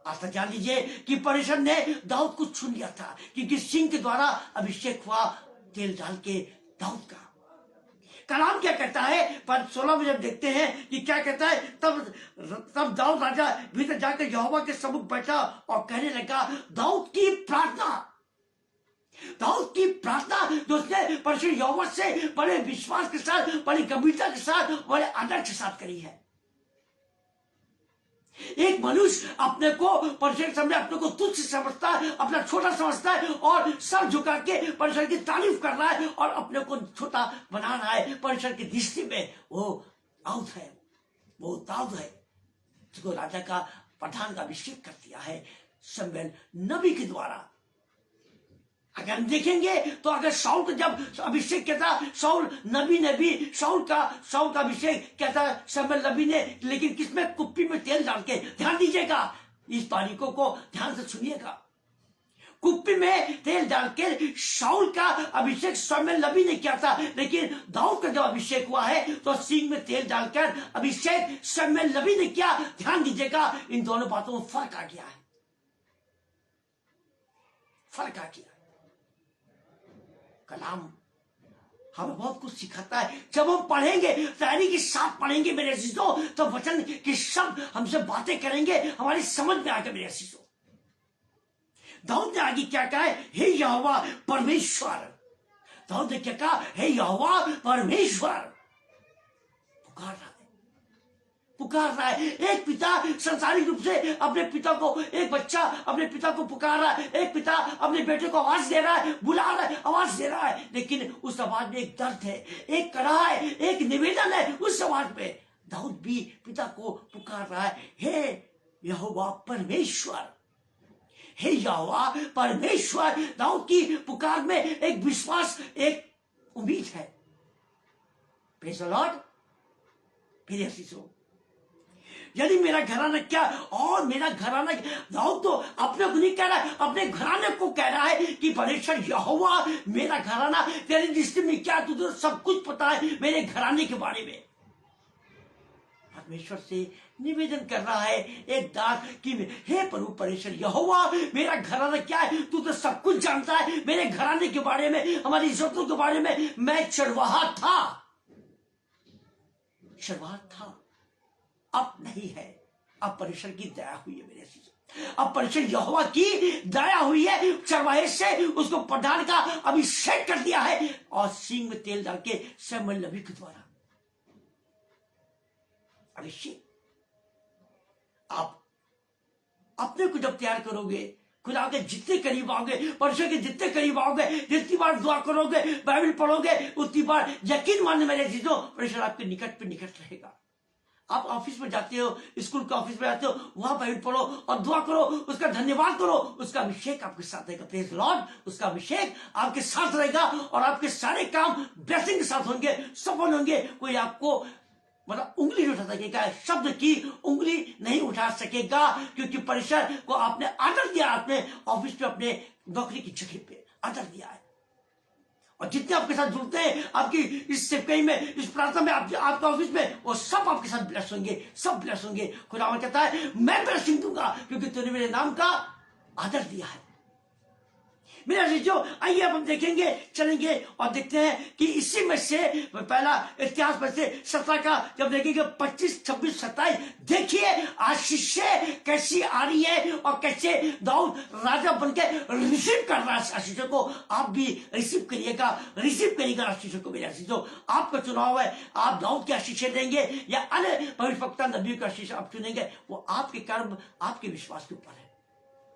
आप जान लीजिए कि परमेश्वर ने दाऊद को चुन लिया था, क्योंकि सिंह के द्वारा अभिषेक हुआ तेल डाल के दाऊद का। कलाम क्या कहता है? पर 16 में जब देखते हैं कि क्या कहता है, तब दाऊद राजा भीतर जाकर यहोवा के सम्मुख बैठा और कहने लगा, दाऊद की प्रार्थना जो उसने परमेश्वर यहोवा से बड़े विश्वास के साथ, बड़ी गंभीरता के साथ, बड़े आदर के साथ करी है। एक मनुष्य अपने को परमेश्वर के सामने अपने को तुच्छ समझता है, अपना छोटा समझता है, और सर झुका के परमेश्वर की तारीफ कर रहा है और अपने को छोटा बना रहा है। परमेश्वर की दृष्टि में वो दाऊद है जिसको राजा का प्रधान का अभिषेक कर दिया है शमूएल नबी के द्वारा। अगर हम देखेंगे तो अगर शाऊल को जब अभिषेक किया था, शाऊल नबी ने भी शाऊल का अभिषेक किया था शमूएल नबी ने, लेकिन किसमें? कुप्पी में तेल डाल के। ध्यान दीजिएगा, इस बारीकों को ध्यान से सुनिएगा। कुप्पी में तेल डाल के शाऊल का अभिषेक शमूएल नबी ने किया था, लेकिन दाऊद का जब अभिषेक हुआ है तो सिंह में तेल डालकर अभिषेक शमूएल नबी ने किया। ध्यान दीजिएगा, इन दोनों बातों में फर्क आ गया है। कलाम हमें बहुत कुछ सिखाता है। जब हम पढ़ेंगे, तैयारी के साथ पढ़ेंगे मेरे अजीजों, तो वचन के शब्द हमसे बातें करेंगे, हमारी समझ में आएगा मेरे अजीजों। दाऊद ने आगे क्या कहा है? हे यहोवा परमेश्वर। दाऊद ने क्या कहा? हे यहोवा परमेश्वर। पुकार रहा है। एक पिता संसारिक रूप से अपने पिता को, एक बच्चा अपने पिता को पुकार रहा है, एक पिता अपने बेटे को आवाज दे रहा है, बुला रहा है, आवाज दे रहा है, लेकिन उस आवाज में एक दर्द है, एक कड़ा है, एक निवेदन है। उस आवाज में दाऊद भी पिता को पुकार रहा है, हे यहोवा परमेश्वर, हे यहोवा परमेश्वर। दाऊद की पुकार में एक विश्वास, एक उम्मीद है। Praise the Lord. मेरे अजीजों, यदि मेरा घराना क्या, और मेरा घराना, दाऊद तो अपने को नहीं कह रहा है, अपने घराने को कह रहा है कि परमेश्वर यहोवा मेरा घराना, तेरी दृष्टि में क्या, तुझे सब कुछ पता है मेरे घराने के बारे में। परमेश्वर से निवेदन कर रहा है एक दास कि हे प्रभु परमेश्वर यहोवा मेरा घराना क्या है, तू तो सब कुछ जानता है मेरे घराने के बारे में, हमारी इज्जतों के बारे में। मैं चरवाहा था, अब नहीं है। अब परमेश्वर की दया हुई है मेरे अजीजों, अब परमेश्वर यहोवा की दया हुई है। चरवाहे से उसको प्रधान का अभिषेक कर दिया है, और सींग में तेल डाल के शमूएल नबी के द्वारा अभिषेक। आप अपने को जब तैयार करोगे, खुदा के जितने करीब आओगे, परमेश्वर के जितने करीब आओगे, जितनी बार दुआ करोगे, बाइबल पढ़ोगे, उतनी बार यकीन मानने मेरे अजीजों, परमेश्वर आपके निकट पे निकट रहेगा। आप ऑफिस में जाते हो, स्कूल के ऑफिस में जाते हो, वहां बाइबल पढ़ो और दुआ करो, उसका धन्यवाद करो, उसका अभिषेक आपके साथ रहेगा। Praise Lord. उसका अभिषेक आपके साथ रहेगा, और आपके सारे काम ब्लेसिंग के साथ होंगे, सफल होंगे। कोई आपको मतलब उंगली नहीं उठा सकेगा, शब्द की उंगली नहीं उठा सकेगा, क्योंकि परमेश्वर को आपने आदर दिया। आपने ऑफिस पे, अपने नौकरी की जगह पे आदर दिया है, और जितने आपके साथ जुड़ते हैं आपकी इस सेवकाई में, इस प्रार्थना में, आपके ऑफिस में, वो सब आपके साथ ब्लेस होंगे, सब ब्लेस होंगे। खुदावन कहता है मैं ब्लेसिंग दूंगा क्योंकि तूने मेरे नाम का आदर दिया है। मेरा जो आइए अब हम देखेंगे, चलेंगे और देखते हैं कि इसी में से पहला इतिहास में से 17 का जब देखेंगे 25, 26, 27 देखिए आशीषें कैसी आ रही है और कैसे दाऊद राजा बनके रिसीव कर रहा है आशीषों को। आप भी रिसीव करिएगा आशीषों को। मेरे आशीषों, आपका चुनाव है, आप दाऊद की आशीषें देंगे या अन्य भविष्यवक्ता नबियों की आशीष आप चुनेंगे, वो आपके कर्म, आपके विश्वास के ऊपर है।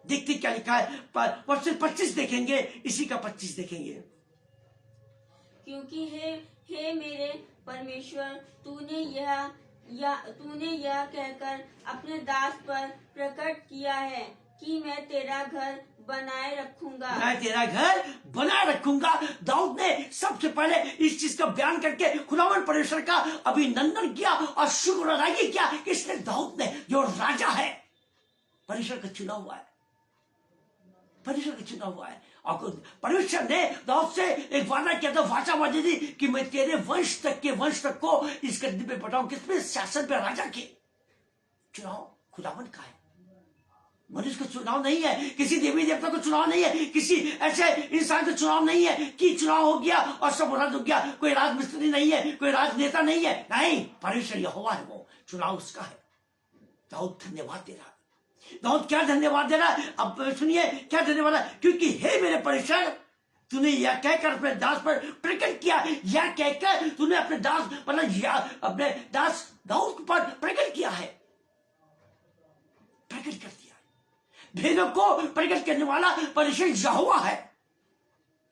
देखते क्या लिखा है, वर्ष 25 देखेंगे, इसी का 25 देखेंगे। क्योंकि हे मेरे परमेश्वर, तूने यह कहकर अपने दास पर प्रकट किया है कि मैं तेरा घर बनाए रखूंगा। दाऊद ने सबसे पहले इस चीज का बयान करके खुदावंद परमेश्वर का अभिनंदन किया और शुक्र अदायगी किया कि इसने दाऊद ने जो राजा है, परमेश्वर का चुना हुआ है, और परमेश्वर ने दाऊद से एक वादा किया था, वाचा बांधी थी कि मैं तेरे वंश तक को इस गद्दी पे बैठाऊं। किसमें? शासन पे, राजा के। चुनाव खुदावंद का है, मनुष्य का चुनाव नहीं है, किसी देवी देवता का चुनाव नहीं है, किसी ऐसे इंसान का चुनाव नहीं है कि चुनाव हो गया और सब रद्द हो गया। कोई राजमिस्त्री नहीं है, कोई राजनेता नहीं है, नहीं, परमेश्वर यहोवा है, वो चुनाव उसका है। दाऊद धन्यवाद दे रहा है। दाऊद क्या धन्यवाद दे रहा है? अब सुनिए क्या धन्यवाद है। क्योंकि हे मेरे परमेश्वर, तूने यह कहकर अपने दास पर प्रकट किया, यह कहकर तूने अपने दास अपने दास दाऊद पर प्रकट किया है, प्रकट कर दिया है। भेदों को प्रकट करने वाला परमेश्वर यहोवा है।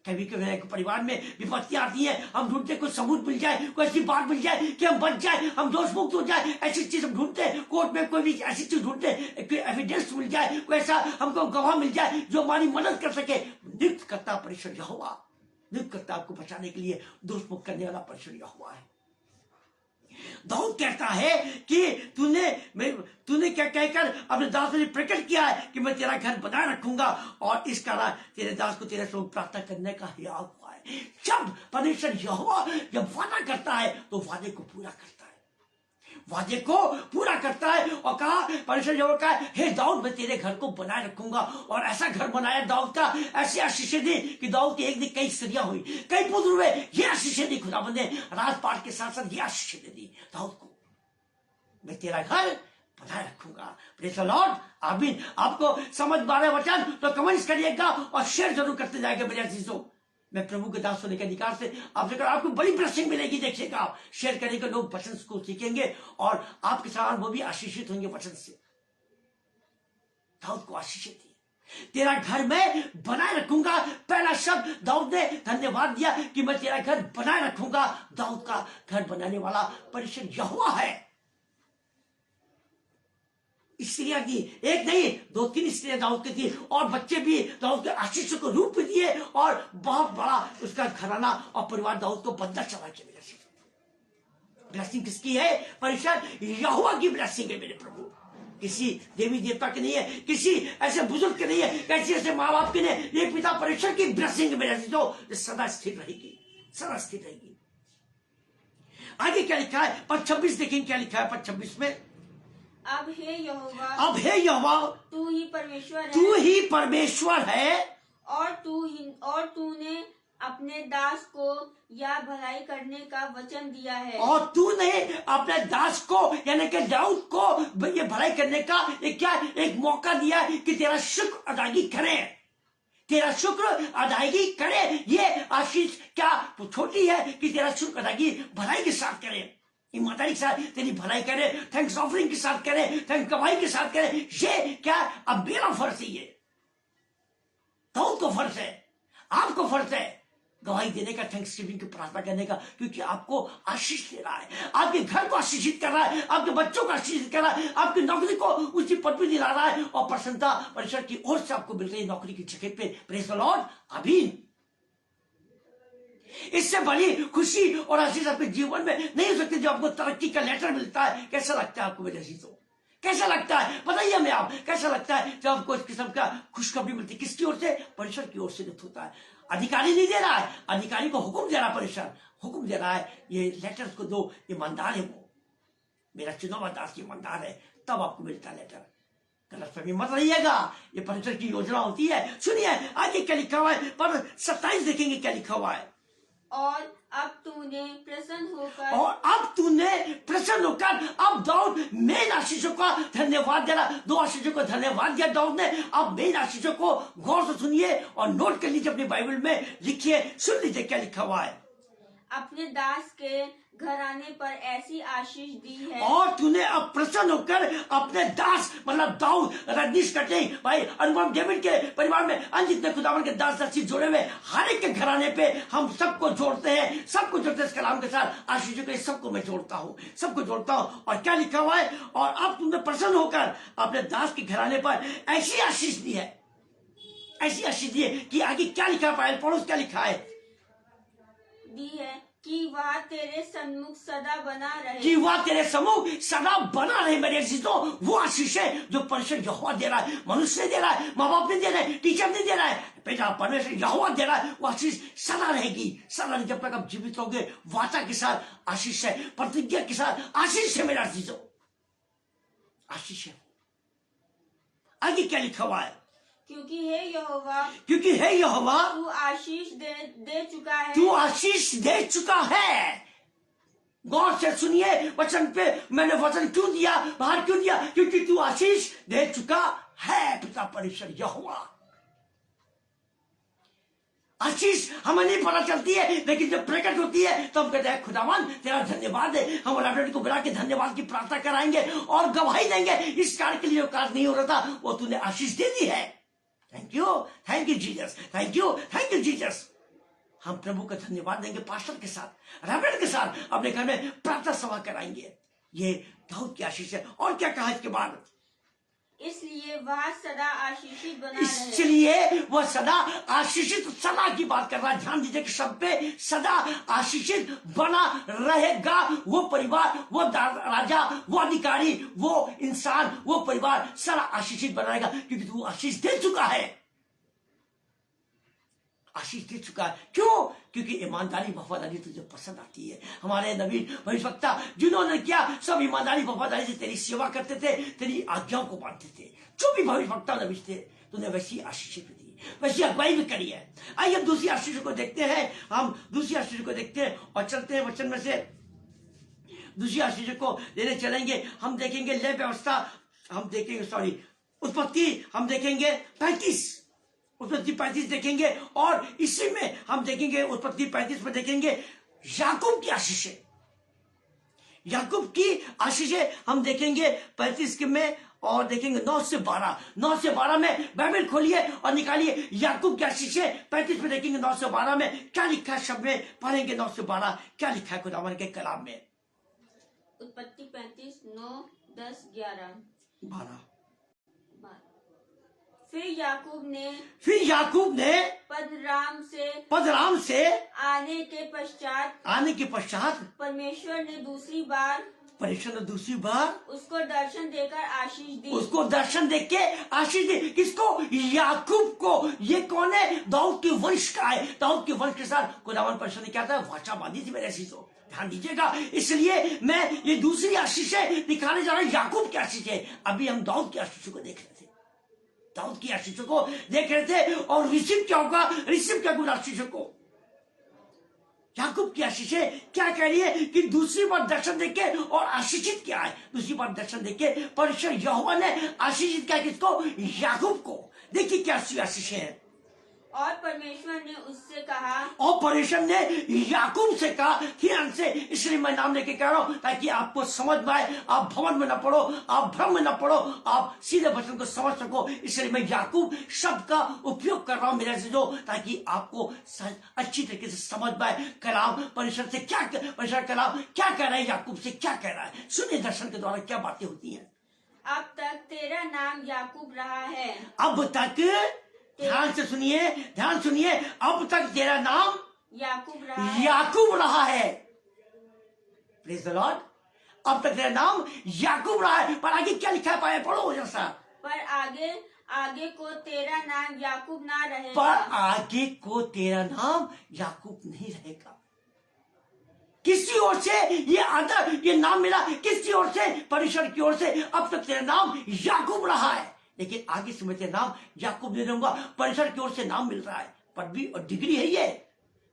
कभी कभी परिवार में विपत्ति आती है, हम ढूंढते कोई सबूत मिल जाए, कोई ऐसी बात मिल जाए कि हम बच जाए, हम दोष मुक्त हो जाए, ऐसी चीज हम ढूंढते हैं। कोर्ट में कोई भी ऐसी चीज ढूंढते हैं, कोई एविडेंस मिल जाए, कोई ऐसा हमको गवाह मिल जाए जो हमारी मदद कर सके। नियुक्त करता परमेश्वर यहोवा, नियुक्त करता आपको बचाने के लिए, दोष मुक्त करने वाला परमेश्वर यहोवा है। दाऊद कहता है कि तूने क्या कहकर अपने दास ने प्रकट किया है कि मैं तेरा घर बनाए रखूंगा, और इस कारण तेरे दास को तेरे से प्रार्थना करने का हिया हुआ है। जब परमेश्वर यहोवा जब वादा करता है तो वादे को पूरा करता है, वादे को पूरा करता है। और कहा परमेश्वर यहोवा का, हे दाऊद, मैं तेरे घर को बनाए रखूंगा। और ऐसा घर बनाया दाऊद का, ऐसी आशीषें दी कि दाऊद की एक दिन कई स्त्रियां हुई, कई पुत्र हुए। ये आशीषें दी खुदावंद ने, राजपाट के साथ साथ ये आशीषें दी दाऊद को, मैं तेरा घर बनाए रखूंगा। प्रेज़ द लॉर्ड, आमीन। आपको समझ में आ रहा है वचन तो कमेंट्स करिएगा और शेयर जरूर करते जाएगा मेरे अजीजों। मैं प्रभु के दास होने के अधिकार से आपसे आपको बड़ी ब्लेसिंग मिलेगी। देखिएगा, आप शेयर करेंगे, लोग वचन को सीखेंगे और आपके साथ वो भी आशीषित होंगे वचन से। दाऊद को आशीषित दिए, तेरा घर मैं बनाए रखूंगा। पहला शब्द दाऊद ने धन्यवाद दिया कि मैं तेरा घर बनाए रखूंगा। दाऊद का घर बनाने वाला परमेश्वर यहोवा है। स्त्रियां की एक नहीं, 2-3 स्त्रियां दाऊद की थी, और बच्चे भी दाऊद के आशीष को रूप दिए, और बहुत बड़ा उसका घराना और परिवार दाऊद को बंदा चला के। ब्लेसिंग किसकी है? परमेश्वर यहोवा की ब्लेसिंग है मेरे प्रभु, किसी देवी देवता की नहीं है, किसी ऐसे बुजुर्ग की नहीं है, किसी ऐसे माँ बाप की नहीं। ये पिता परमेश्वर की ब्लेसिंग मेरे तो सदा स्थिर रहेगी, सदा स्थिर रहेगी। आगे क्या लिखा है? पद 26 देखेंगे क्या लिखा है पद 26 में। अब हे यहोवा, तू ही परमेश्वर है, और तूने अपने दास को यह भलाई करने का वचन दिया है। और तूने अपने दास को यानी कि दाऊद को ये भलाई करने का एक मौका दिया है कि तेरा शुक्र अदायगी करे, तेरा शुक्र अदायगी करे। ये आशीष क्या छोटी है कि तेरा शुक्र अदायगी भलाई के साथ करे, ईमानदारी के साथ तेरी भलाई करे, थैंक्स ऑफरिंग के साथ करे, थैंक्स कमाई के साथ करे। ये क्या अब मेरा फर्ज है, ये दाऊद को फर्ज है, आपको फर्ज है गवाही देने का, थैंक्स गिविंग की प्रार्थना करने का, क्योंकि आपको आशीष दे रहा है, आपके घर को आशीषित कर रहा है, आपके बच्चों को आशीषित कर रहा है, आपकी नौकरी को उसकी पदवी दिला रहा है, और प्रसन्नता परमेश्वर की ओर से आपको मिल रही है नौकरी की जगह पे। प्रेज़ द लॉर्ड, आमीन। इससे बड़ी खुशी और आशीष आपके जीवन में नहीं हो सकती जो आपको तरक्की का लेटर मिलता है। कैसा लगता है आपको मेरे अजीजों? कैसा लगता है बताइए हमें आप, कैसा लगता है जब आपको इस किस्म का खुशखबरी मिलती है? किसकी ओर से? परमेश्वर की ओर से होता है। अधिकारी नहीं दे रहा है, अधिकारी को हुक्म दे रहा है, परमेश्वर हुक्म दे रहा है ये लेटर को दो, ईमानदार है वो, मेरा चुनाव दास ईमानदार है, तब आपको मिलता है लेटर। गलतफहमी मत रहिएगा, ये परमेश्वर की योजना होती है। सुनिए आगे क्या लिखा हुआ है, पर 27 देखेंगे क्या लिखा हुआ है। और अब तूने प्रसन्न होकर अब दाऊद मेन आशीषों का धन्यवाद दे रहा। दो आशीषों को धन्यवाद दिया दाऊद ने, अब मेन आशीषों को गौर से सुनिए और नोट कर लीजिए अपनी बाइबल में, लिखिए, सुन लीजिए क्या लिखा हुआ है। अपने दास के घराने पर ऐसी आशीष दी है। और तूने अब प्रसन्न होकर अपने दास मतलब दाऊद, रजनीश कटे भाई, अनुपम डेविड के परिवार में अन्य जितने खुदावन के दास दासी जोड़े हुए हर एक के घराने पे हम सबको जोड़ते हैं, सबको जोड़ते हैं इस कलाम के साथ। आशीष के सबको मैं जोड़ता हूँ, सबको जोड़ता हूँ। और क्या लिखा हुआ है, और अब तुमने प्रसन्न होकर अपने दास के घराने पर ऐसी आशीष दी है, ऐसी आशीष दी है कि आगे क्या लिखा है पड़ोस, क्या लिखा है, दी है कि वह तेरे सन्मुख सदा बना रहे, कि वह तेरे सम्मुख सदा बना रहे। मेरे अजीजों, वो आशीष है जो परमेश्वर यहोवा दे रहा है, मनुष्य ने दे रहा है, माँ बाप ने दे रहा है, टीचर ने दे रहा है, बेटा परमेश्वर यहोवा दे रहा है। वो आशीष सदा रहेगी, सदा रहेगी जब तक आप जीवित होंगे। वाचा के साथ आशीष है, प्रतिज्ञा के साथ आशीष है मेरे अजीजों, आशीष है। आगे क्या लिखा हुआ है, क्योंकि हे यहोवा तू आशीष दे चुका है, तू आशीष दे चुका है। गौर से सुनिए वचन पे, मैंने वचन क्यों दिया, बाहर क्यों दिया, क्योंकि तू आशीष दे चुका है। पिता परमेश्वर यहोवा, आशीष हमें नहीं पता चलती है, लेकिन जब प्रकट होती है तो हम कहते हैं खुदावन तेरा धन्यवाद है। हम लाइब्रेरी को बुला के धन्यवाद की प्रार्थना कराएंगे और गवाही देंगे, इस कार्य के लिए जो कार्य नहीं हो रहा था वो तूने आशीष दे दी है। Thank you Jesus, thank you Jesus. हम प्रभु का धन्यवाद देंगे, पास्टर के साथ, रेवरेंड के साथ अपने घर में प्रार्थना सभा कराएंगे। ये दाऊद की आशीष है। और क्या कहा इसके बाद, इसलिए वह सदा आशीषित बना रहे, इसलिए वह सदा आशीषित, सदा की बात कर रहा है, ध्यान दीजिए कि सब पे सदा आशीषित बना रहेगा। वो परिवार, वो राजा, वो अधिकारी, वो इंसान, वो परिवार सदा आशीषित बना रहेगा, क्योंकि तू आशीष दे चुका है, आशीष दे चुका है। क्यों? क्योंकि ईमानदारी वफादारी तुझे पसंद आती है। हमारे नबी भविष्यवक्ता जिन्होंने क्या, सब ईमानदारी वफादारी से तेरी सेवा करते थे, तेरी आज्ञाओं को मानते थे। जो भी भविष्यवक्ता नबी थे, तूने वैसी आशीष भी दी, वैसी अगुवाई भी करी है। आइए हम दूसरी आशीष को देखते हैं, हम दूसरी आशीष को देखते हैं और चलते हैं वचन में से दूसरी आशीष को लेने चलेंगे। हम देखेंगे लय व्यवस्था, हम देखेंगे सॉरी उत्पत्ति, हम देखेंगे 35, उत्पत्ति 35 देखेंगे। और इसी में हम देखेंगे उत्पत्ति 35 में देखेंगे याकूब की आशीष, याकूब की आशीषें हम देखेंगे 35 में, और देखेंगे 9 से 12 में बाइबल खोलिए और निकालिए याकूब की आशीषें 35 में देखेंगे। 9 से 12 में क्या लिखा है, शब्द में पढ़ेंगे 9 से 12 क्या लिखा है खुदावन के कलाम में। उत्पत्ति 35 9 10 11 12। फिर याकूब ने पदराम से आने के पश्चात परमेश्वर ने दूसरी बार उसको दर्शन देकर आशीष दी। किसको? याकूब को। ये कौन है? दाऊद के वंश का है। दाऊद के वंश के साथ खुदावन परमेश्वर ने क्या था, वाचा बांधी थी मेरे आशीषों, ध्यान दीजिएगा। इसलिए मैं ये दूसरी आशीषें दिखाने जा रहा हूं, याकूब की आशीषें। अभी हम दाऊद की आशीषों को देख रहे थे, दाऊद की आशीषों को देख रहे थे। और रिसीव क्या होगा, रिसीव क्या होगा आशीषों को। याकूब की आशीषें क्या कह रही है कि दूसरी बार दर्शन देखे, और आशीषित क्या है, दूसरी बार दर्शन देखे परमेश्वर यहोवा ने आशीषित किया किसको, याकूब को। देखिए क्या आशीषें हैं। और परमेश्वर ने उससे कहा, और परमेश्वर ने याकूब से कहा, ध्यान से, इसलिए मैं नाम लेके कह रहा हूं ताकि आपको समझ में आए, आप भवन में न पढ़ो, आप भ्रम में न पढ़ो, आप सीधे वचन को समझ सको। इसलिए मैं याकूब शब्द का उपयोग कर रहा हूं मेरे अजीजों, ताकि आपको अच्छी तरीके से समझ में आए कलाम परमेश्वर से क्या, परमेश्वर कलाम क्या कह रहा है, याकूब से क्या कह रहा है। सुनिए दर्शन के द्वारा क्या बातें होती हैं। अब तक तेरा नाम याकूब रहा है, अब तक, ध्यान से सुनिए, ध्यान सुनिए, अब तक तेरा नाम याकूब रहा है। Praise the Lord. अब तक तेरा नाम याकूब रहा है। पर आगे क्या लिखा है पाए, पढ़ो जैसा। पर आगे आगे को तेरा नाम याकूब ना रहेगा। पर आगे को तेरा नाम याकूब नहीं रहेगा। किसकी ओर से ये आदर, ये नाम मिला? किसकी ओर से? परमेश्वर की ओर से। अब तक तेरा नाम याकूब रहा है, लेकिन आगे से मैं तेरा नाम याकूब नहीं रहूंगा। परमेश्वर की ओर से नाम मिल रहा है, पदवी और डिग्री है ये,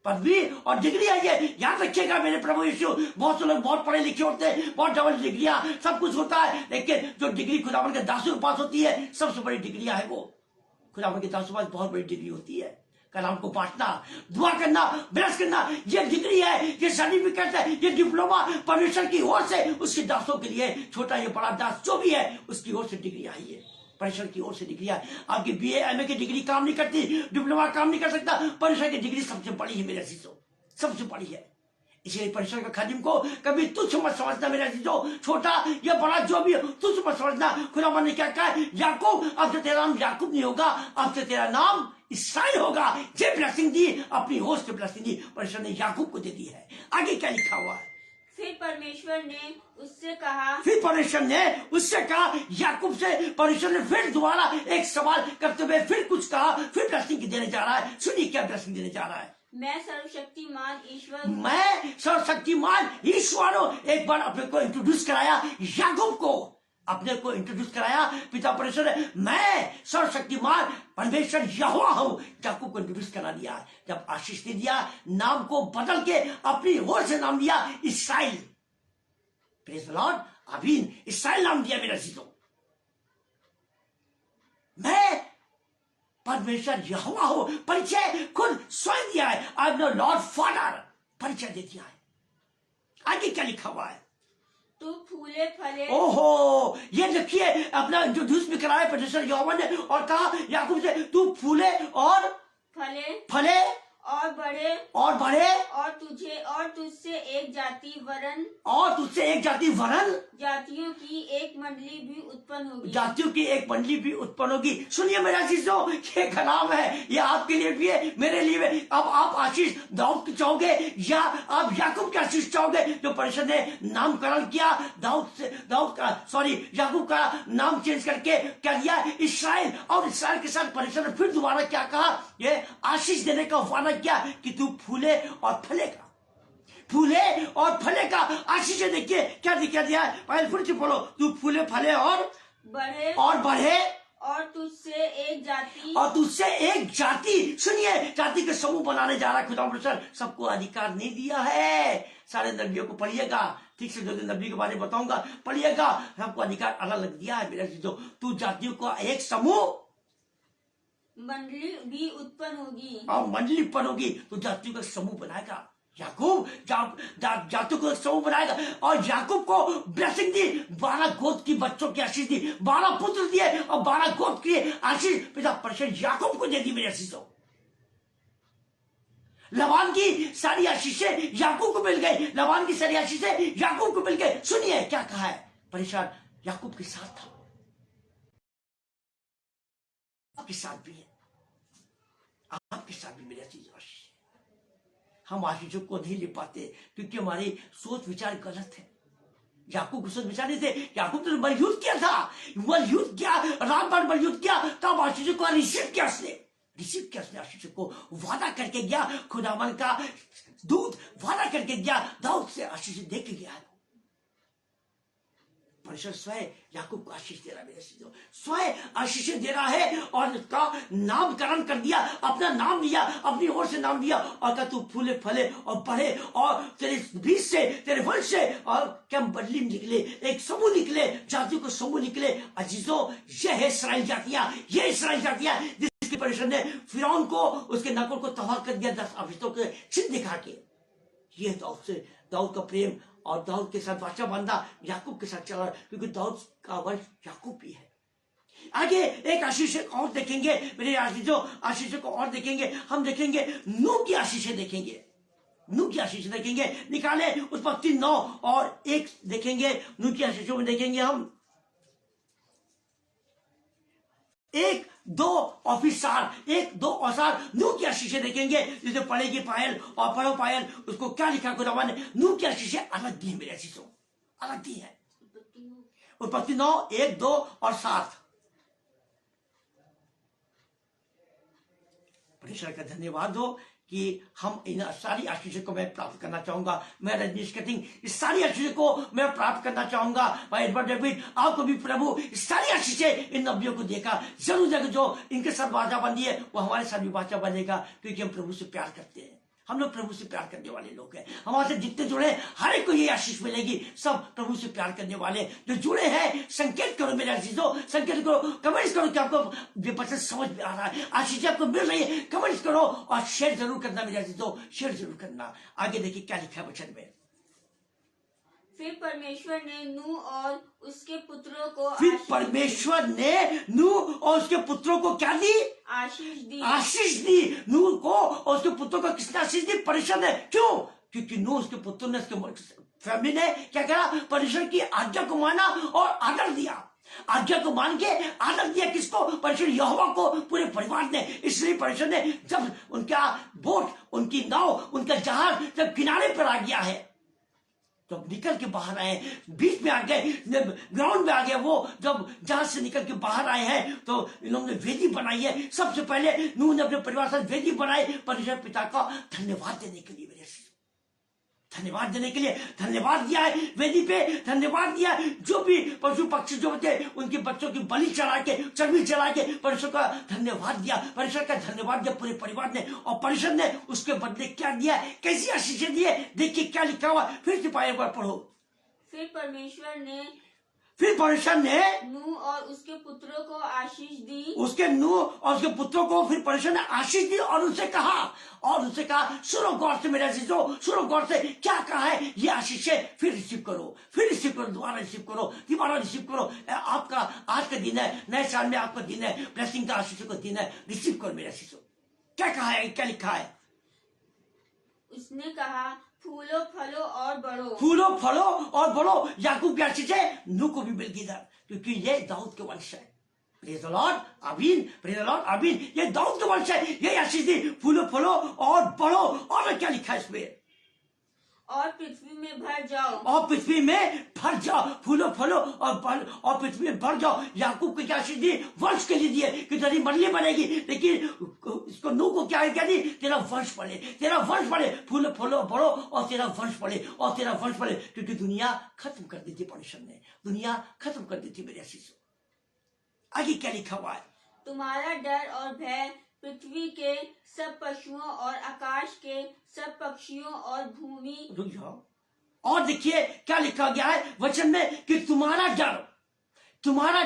पदवी और डिग्री है ये। याद रखिएगा मेरे प्रभु यीशु, बहुत से लोग बहुत पढ़े लिखे होते हैं, बहुत डबल डिग्रियां, सब कुछ होता है, लेकिन जो डिग्री खुदावन के दासों के पास होती है, सबसे बड़ी डिग्रियां है वो। खुदावन के दासों के पास बहुत बड़ी डिग्री होती है। कलाम को बांटना, दुआ करना, ब्रश करना, ये डिग्री है, ये सर्टिफिकेट है, ये डिप्लोमा परमेश्वर की ओर से उसके दासों के लिए। छोटा या बड़ा दास जो भी है, उसकी ओर से डिग्री आई है, परमेश्वर की ओर से डिग्री है। आपकी बीए एमए की डिग्री काम नहीं करती, डिप्लोमा काम नहीं कर सकता। परमेश्वर की डिग्री सबसे बड़ी है मेरे अजीजों, सबसे बड़ी है। इसलिए परमेश्वर का खादिम को कभी तुच्छ मत समझना मेरे अजीजों, छोटा या बड़ा जो भी हो, तुच्छ मत समझना। खुदावन ने क्या कहा है? याकूब, अब से तेरा नाम याकूब नहीं होगा, अब से तेरा नाम इसराइल होगा। ये ब्लेसिंग दी, अपनी होश से ब्लेसिंग दी परमेश्वर ने याकूब को दे दी है। आगे क्या लिखा हुआ है? फिर परमेश्वर ने उससे कहा, याकूब से परमेश्वर ने फिर दोबारा एक सवाल करते हुए फिर कुछ कहा, फिर ब्लेसिंग देने जा रहा है। सुनिए क्या ब्लेसिंग देने जा रहा है। मैं सर्वशक्तिमान ईश्वर हूं। एक बार अपने को इंट्रोड्यूस कराया याकूब को, अपने को इंट्रोड्यूस कराया पिता परमेश्वर ने, मैं सर्वशक्तिमान परमेश्वर यहोवा हूं। याकूब को इंट्रोड्यूस करा दिया। जब आशीष दे दिया, नाम को बदल के अपनी ओर से नाम दिया इसराइल। प्रेज द लॉर्ड, आमीन। इसराइल नाम दिया मेरा चीजों। मैं परमेश्वर यहोवा हूं, परिचय खुद स्वयं दिया है। I am the Lord father, परिचय दे दिया है। आगे क्या लिखा हुआ है? तू फूले फले। ओहो, ये देखिए अपना इंट्रोड्यूस भी कराया परमेश्वर यहोवा ने और कहा याकूब से, तू फूले और फले और बढ़े और तुझसे एक जाति वरन जातियों की एक मंडली भी उत्पन्न होगी। सुनिए मेरा चीजों, ये कलाम है, ये आपके लिए भी है, मेरे लिए भी। अब आप आशीष दाऊद की चाहोगे या आप याकूब की आशीष चाहोगे? जो परमेश्वर ने नामकरण किया याकूब का नाम चेंज करके क्या दिया? इसराइल। और इसराइल के साथ परमेश्वर ने फिर दोबारा क्या कहा? ये आशीष देने का वादा क्या कि तू फूले और फलेगा, फूले और फलेगा। आशीष देखिए क्या दिया है, पहले फिर से बोलो, तू फूले फले और बढ़े और तुझसे एक जाति। सुनिए, जाति के समूह बनाने जा रहा है खुदा परमेश्वर। सबको अधिकार नहीं दिया है। सारे नबियों को पढ़िएगा, ठीक से 2 नबी के बारे में बताऊंगा, पढ़िएगा। सबको अधिकार अलग अलग दिया है मेरे चीजों। तू जातियों का एक समूह, मंडली भी उत्पन्न होगी। और मंडली उत्पन्न होगी तो जातियों का समूह बनाएगा। याकूब जातियों को एक समूह बनाएगा। और याकूब को ब्लेसिंग दी, 12 गोत्र की बच्चों की आशीष दी, 12 पुत्र दिए और 12 गोत्र की आशीष पिता परमेश्वर याकूब को दे दी मेरी आशीषों। लबान की सारी आशीषें याकूब को मिल गई, लबान की सारी आशीषें याकूब को मिल गई। सुनिए क्या कहा है, परमेश्वर याकूब के साथ था, आपके साथ भी है, आपके साथ भी मेरी चीज आशीष। हम आशीषों को नहीं ले पाते क्योंकि हमारी सोच विचार गलत है। याकूब को सोच विचार नहीं थे। याकूब तो बलयुद्ध किया था, बलयुद्ध किया, रात भर बलयुद्ध किया, तब आशीषों को रिसीव किया उसने आशीषों को। वादा करके गया, खुदावन का दूत वादा करके गया, दाऊद से आशीष दे के गया। परमेश्वर स्वयं याकूब को आशीष दे रहा है मेरे चीजों, स्वयं आशीष दे रहा है। और उसका नामकरण कर दिया, अपना नाम दिया, अपनी ओर से नाम दिया और कहा तू फूले फले और बढ़े और तेरे बीच से, तेरे वंश से और क्या बदली निकले, एक समूह निकले, जातियों को समूह निकले। अजीजों, ये है इसराइल जातियां, ये इसराइल जातियां जिसकी परमेश्वर ने फिरौन को, उसके नकुल को तबाह कर दिया 10 अभिषेकों के चिन्ह दिखा के। ये दाऊद का प्रेम और दाऊद के साथ वाचा बांधा याकूब के साथ चला, क्योंकि दाऊद का वंश याकूब भी है। आगे एक आशीष और देखेंगे मेरे आशीषों, आशीषों को और देखेंगे। हम देखेंगे नूह की आशीषें देखेंगे, नूह की आशीषें देखेंगे। निकाले उत्पत्ति 9 और 1 देखेंगे। नूह की आशीषों में देखेंगे हम 1-2 औसार नूह की आशीषें देखेंगे। जिसे पढ़ेगी पायल और पढ़ो पायल, उसको क्या लिखा खुदावन ने? नूह की आशीषें अलग दी मेरे आशीषों, अलग दी है। उत्पत्ति 9, 1, 2 और 7। परमेश्वर का धन्यवाद हो कि हम इन सारी आशीषों को मैं प्राप्त करना चाहूंगा। मैं रजनीश कटिंग इस सारी आशीषों को मैं प्राप्त करना चाहूंगा। भाई एडवर्ड डेविड, आपको भी प्रभु इस सारी आशीषें इन नबियों को देखा जरूर देखो, जो इनके साथ वाचा बंदी है वो हमारे साथ भी वाचा बनेगा, क्योंकि हम प्रभु से प्यार करते हैं। हम लोग प्रभु से प्यार करने वाले लोग हैं। हमारे से जितने जुड़े हर एक को ये आशीष मिलेगी। सब प्रभु से प्यार करने वाले जो जुड़े हैं, संकेत करो मेरे आशीषों, संकेत करो, कमेंट्स करो कि आपको ये वचन समझ में आ रहा है, आशीष आपको मिल रही है। कमेंट्स करो और शेयर जरूर करना मेरे आशीषों, शेयर जरूर करना। आगे देखिए क्या लिखा है वचन में। फिर परमेश्वर ने नूह और उसके पुत्रों को फिर परमेश्वर ने नूह और उसके पुत्रों को क्या दी? आशीष दी। आशीष दी। नूह को और उसके पुत्रों को किसने आशीष दी? परमेश्वर ने। क्यों? क्योंकि नूह उसके पुत्रों ने, उसके फैमिली ने क्या करा? परमेश्वर की आज्ञा को माना और आदर दिया। आज्ञा को मान के आदर दिया। किसको? परमेश्वर यहोवा को, पूरे परिवार ने। इसलिए परमेश्वर ने जब उनका बोट, उनकी नाव, उनका जहाज जब किनारे पर आ गया है, तो निकल के बाहर आए, बीच में आ गए, ग्राउंड में आ गए, वो जब जहां से निकल के बाहर आए हैं तो इन्होंने वेदी बनाई है। सबसे पहले नूह ने अपने परिवार से वेदी बनाई परमेश्वर पिता का धन्यवाद देने के लिए। मेरे धन्यवाद देने के लिए धन्यवाद दिया है वेदी पे, धन्यवाद दिया। जो भी पशु पक्षी जो थे उनके बच्चों की बलि चढ़ा के, चर्बी चढ़ा के परमेश्वर का धन्यवाद दिया। परमेश्वर का धन्यवाद दिया पूरे परिवार ने। और परमेश्वर ने उसके बदले क्या दिया, कैसी आशीषें दिए, देखिए क्या लिखा हुआ। फिर से एक बार पढ़ो। फिर परमेश्वर ने नूह और उसके पुत्रों को आशीष दी। उसके नूह और उसके पुत्रों को फिर परमेश्वर ने आशीष दी और उनसे कहा सुनो गौर से मेरे आशीषों, सुनो गौर से क्या कहा है। ये आशीषें फिर रिसीव करो, दोबारा रिसीव करो। आपका आज का दिन है, नए साल में आपका दिन है, ब्लेसिंग का, आशीषों का दिन है। रिसीव करो मेरे आशीषों। क्या कहा है, क्या लिखा है? उसने कहा फूलो फलो और बढ़ो। याकूब की आशीषें नूह को भी मिल गई था, क्योंकि ये दाऊद के वंश है। प्रेज़ द लॉर्ड, आमीन। ये दाऊद के वंश है। ये आशीष दी, फूलो फलो और बढ़ो। और क्या लिखा है इसमें? और पृथ्वी में भर जाओ। फूलो फलो और पृथ्वी में भर जाओ। याकूब को क्या आशीष दी? वंश के लिए दिए कि तेरी मंडली बनेगी। लेकिन इसको नूह को क्या दी? तेरा वंश बढ़े, फूलो फलो बढ़ो और तेरा वंश बढ़े, क्योंकि दुनिया खत्म कर दी थी परमेश्वर ने, दुनिया खत्म कर दी थी मेरे आशीषों। आगे क्या लिखा हुआ है? तुम्हारा डर और भय पृथ्वी के सब पशुओं और आकाश के सब पक्षियों और भूमि। रुक जाओ और देखिए क्या लिखा गया है वचन में कि तुम्हारा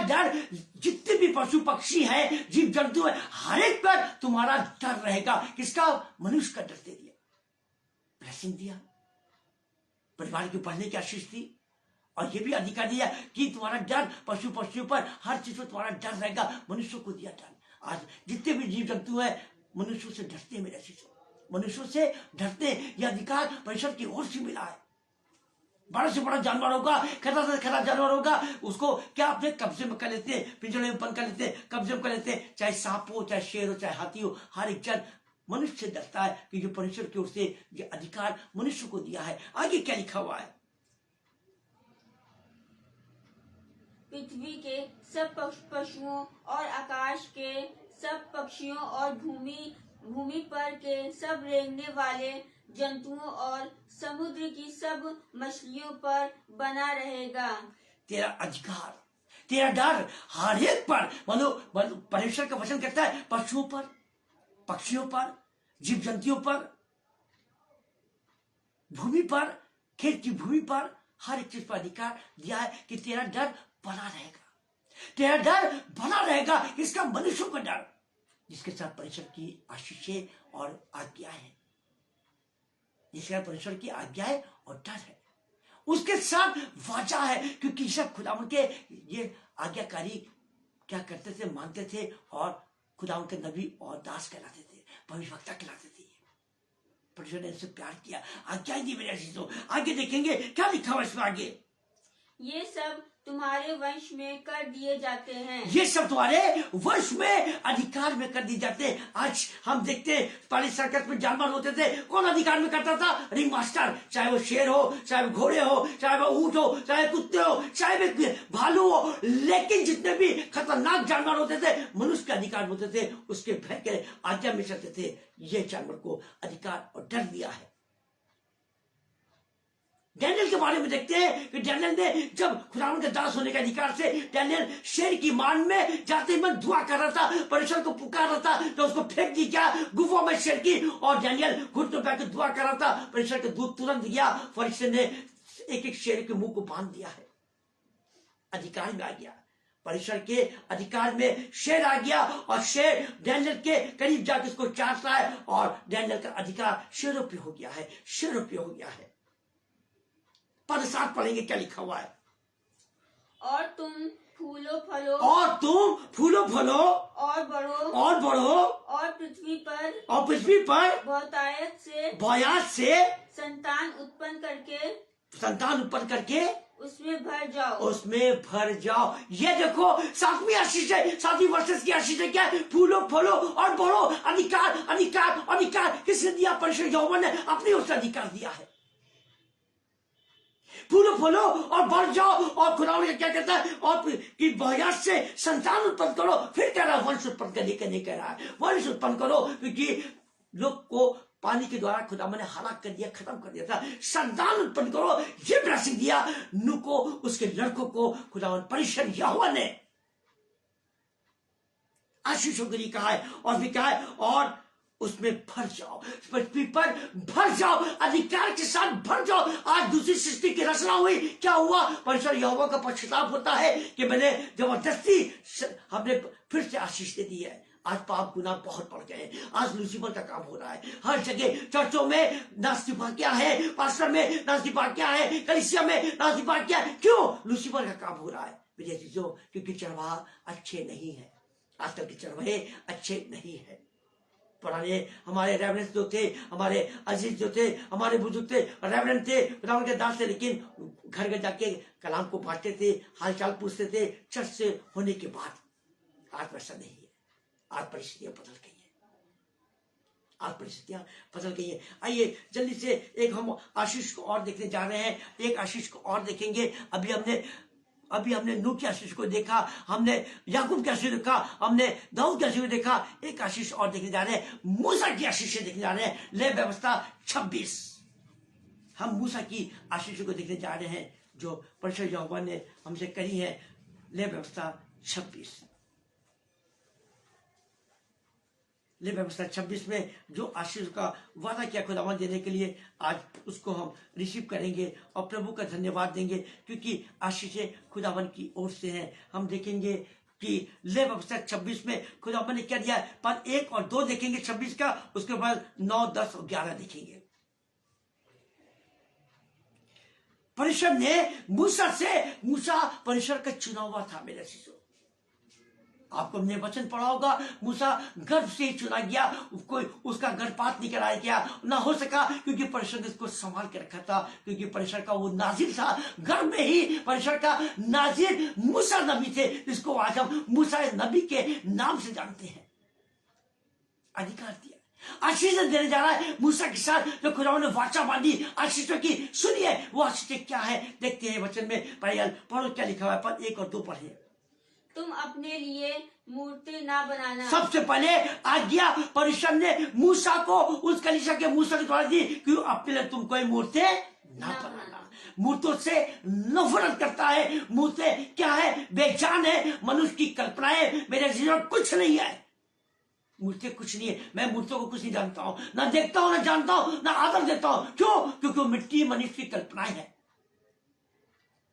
डर, जितने भी पशु पक्षी है, जीव जंतु है, हर एक पर तुम्हारा डर रहेगा। किसका? मनुष्य का डर दे दिया, ब्लेसिंग दिया, परिवार के बढ़ने की आशीष दी। और ये भी अधिकार दिया कि तुम्हारा डर पशु पक्षियों पर, हर चीज पर तुम्हारा डर रहेगा। मनुष्यों को दिया डर। आज जितने भी जीव जंतु है मनुष्यों से डरते हैं मेरे आशीषों, मनुष्यों से डरते। यह अधिकार परमेश्वर की ओर से मिला है। बड़ा से बड़ा जानवर होगा, खतरा से खतरा जानवर होगा, उसको क्या अपने कब्जे में कर लेते हैं, पिंजरे में बंद कर लेते हैं, कब्जे में कर लेते हैं। चाहे सांप हो, चाहे शेर हो, चाहे हाथी हो, हर एक जन मनुष्य से डरता है, कि जो परमेश्वर की ओर से ये अधिकार मनुष्य को दिया है। आगे क्या लिखा हुआ है? पृथ्वी के सब पशुओं और आकाश के सब पक्षियों और भूमि पर के सब रेंगने वाले जंतुओं और समुद्र की सब मछलियों पर बना रहेगा। तेरा अधिकार, तेरा डर हर एक पर, परमेश्वर का वचन कहता है पशुओं पर, पक्षियों पर, जीव जंतुओं पर, भूमि पर, खेत की भूमि पर, हर एक चीज पर अधिकार दिया है कि तेरा डर बना रहेगा। इसका मनुष्यों का डर, जिसके साथ परमेश्वर की आशीषें और आज्ञा है, जिसके साथ परमेश्वर की आज्ञा है और डर है, उसके साथ वाचा है। क्योंकि सब खुदावंद के ये आज्ञाकारी क्या करते थे, मानते थे, और खुदावंद के नबी और दास कहलाते थे, भविष्यवक्ता कहलाते थे। परमेश्वर ने इनसे प्यार किया, आज्ञा दी मेरे आशीषों। आगे देखेंगे क्या लिखा हुआ इसमें। आगे ये सब तुम्हारे वंश में कर दिए जाते हैं। ये सब तुम्हारे वंश में अधिकार में कर दिए जाते हैं। आज हम देखते हैं पहले सर्कस में जानवर होते थे, कौन अधिकार में करता था? Ring master. चाहे वो शेर हो, चाहे वो घोड़े हो, चाहे वो ऊंट हो, चाहे कुत्ते हो, चाहे वो भालू हो, लेकिन जितने भी खतरनाक जानवर होते थे मनुष्य के अधिकार होते थे, उसके भय के आज्ञा में चलते थे। ये जानवर को अधिकार और डर दिया है। डैनियल के बारे में देखते हैं कि डैनियल ने जब खुदावंद के दास होने के अधिकार से डैनियल शेर की मान में जाते मन दुआ कर रहा था, परमेश्वर को पुकार रहा था, तो उसको फेंक दी क्या गुफा में शेर की, और डैनियल घुटनों पे आकर दुआ कर रहा था। परमेश्वर के दूत तुरंत गया, फरिश्ते ने एक एक शेर के मुंह को बांध दिया है। अधिकार में आ गया, परमेश्वर के अधिकार में शेर आ गया, और शेर डैनियल के करीब जाकर उसको चाटता है, और डैनियल का अधिकार शेरों पे हो गया है, शेरों पे हो गया है। पद 7 पढ़ेंगे, क्या लिखा हुआ है? और तुम फूलो फलो, और तुम फूलो फलो और बढ़ो, और बढ़ो, और पृथ्वी पर बहुतायत से संतान उत्पन्न करके उसमें भर जाओ। ये देखो 7वीं आशीष है, 7वीं वर्षस की आशीष है। क्या है? फूलो फलो और बढ़ो। अधिकार अधिकार अधिकार किसने दिया? परमेश्वर यहोवा ने अपने उस अधिकार दिया है। फूलो फलो और बढ़ जाओ, और खुदावंद क्या कहता है? और कि बहुतायत से संतान उत्पन्न करो। फिर कह रहा है वंश उत्पन्न करने के नहीं कह रहा है, वंश उत्पन्न करो, क्योंकि लोग को पानी के द्वारा खुदावंद ने हलाक कर दिया, खत्म कर दिया था। संतान उत्पन्न करो, ये ब्लेसिंग दिया नूह को, उसके लड़कों को खुदावंद परमेश्वर यहोवा ने आशीषों के लिए कहा है। और भी कहा है, और उसमें भर जाओ, पृथ्वी पर भर जाओ, अधिकार के साथ भर जाओ। आज दूसरी सृष्टि की रचना हुई, क्या हुआ? परमेश्वर यहोवा का पश्चाताप होता है कि मैंने जबरदस्ती हमने फिर से आशीष दे दी है। आज पाप गुनाह बहुत बढ़ गए। आज लूसीफर का काम हो रहा है हर जगह। चर्चों में नास्तिफा क्या है, पास्टर में नास्तिफा क्या है, कलीसिया में नास्तिफा क्या है? क्यों? लूसीफर का काम हो रहा है मेरे चीजों, क्योंकि चरवाहा अच्छे नहीं है। आजकल के चरवाहे अच्छे नहीं है। पुराने हमारे रेवरेंस जो थे, हमारे अजीज जो थे, हमारे बुजुर्ग थे, रेवरेंस थे, खुदावंद के दास थे, लेकिन घर घर जाके कलाम को बांटते थे, हालचाल पूछते थे चर्च से होने के बाद। आज वैसा नहीं है। आज परिस्थितियां बदल गई है, आज परिस्थितियां बदल गई है। आइए जल्दी से एक हम आशीष को और देखने जा रहे हैं, एक आशीष को और देखेंगे। अभी हमने नूह की आशीष को देखा, हमने याकूब की आशीष देखा, हमने दाऊद की आशीष को देखा। एक आशीष और देखने जा रहे हैं, मूसा की आशीष देखने जा रहे हैं। ले व्यवस्था 26, हम मूसा की आशीष को देखने जा रहे हैं जो परमेश्वर यहोवा ने हमसे करी है। ले व्यवस्था 26, ले व्यवस्था 26 में जो आशीष का वादा किया खुदावंद देने के लिए, आज उसको हम रिसीव करेंगे और प्रभु का धन्यवाद देंगे, क्योंकि आशीषें खुदावंद की ओर से हैं। हम देखेंगे कि ले व्यवस्था 26 में खुदावंद ने क्या दिया है। पर 1 और 2 देखेंगे 26 का, उसके बाद 9, 10 और 11 देखेंगे। परमेश्वर ने मूसा परमेश्वर का चुना हुआ था मेरे शिष्यों। आपको हमने वचन पढ़ा होगा, मूसा गर्भ से ही चुना गया, कोई उसका गर्भपात नहीं कराया गया, ना हो सका, क्योंकि परमेश्वर ने इसको संभाल के रखा था, क्योंकि परमेश्वर का वो नाजिर था। गर्भ में ही परमेश्वर का नाजिर मूसा नबी थे, इसको आज हम मूसा नबी के नाम से जानते हैं। अधिकार दिया, आशीष देने जा रहा है मूसा के साथ, जो खुदावंद ने वाचा बांधी आशीषों की। सुनिए वो आशीष क्या है, देखते हैं वचन में। पढ़ो क्या लिखा हुआ है, पर 1 और 2 पढ़िए। तुम अपने लिए मूर्ति ना बनाना। सबसे पहले आज्ञा परमेश्वर ने मूसा को, उस कलीसिया के मूसा के द्वारा दी कि अपने लिए तुम कोई मूर्ति ना बनाना। मूर्तों से नफरत करता है। मूर्ति क्या है? बेजान है, मनुष्य की कल्पनाएं। मेरे जीवन कुछ नहीं है, मूर्ति कुछ नहीं है। मैं मूर्तियों को कुछ नहीं जानता हूं, ना देखता हूं, ना जानता हूं, ना आदर देता हूं। क्यों? क्योंकि वो मिट्टी मनुष्य की कल्पनाएं है,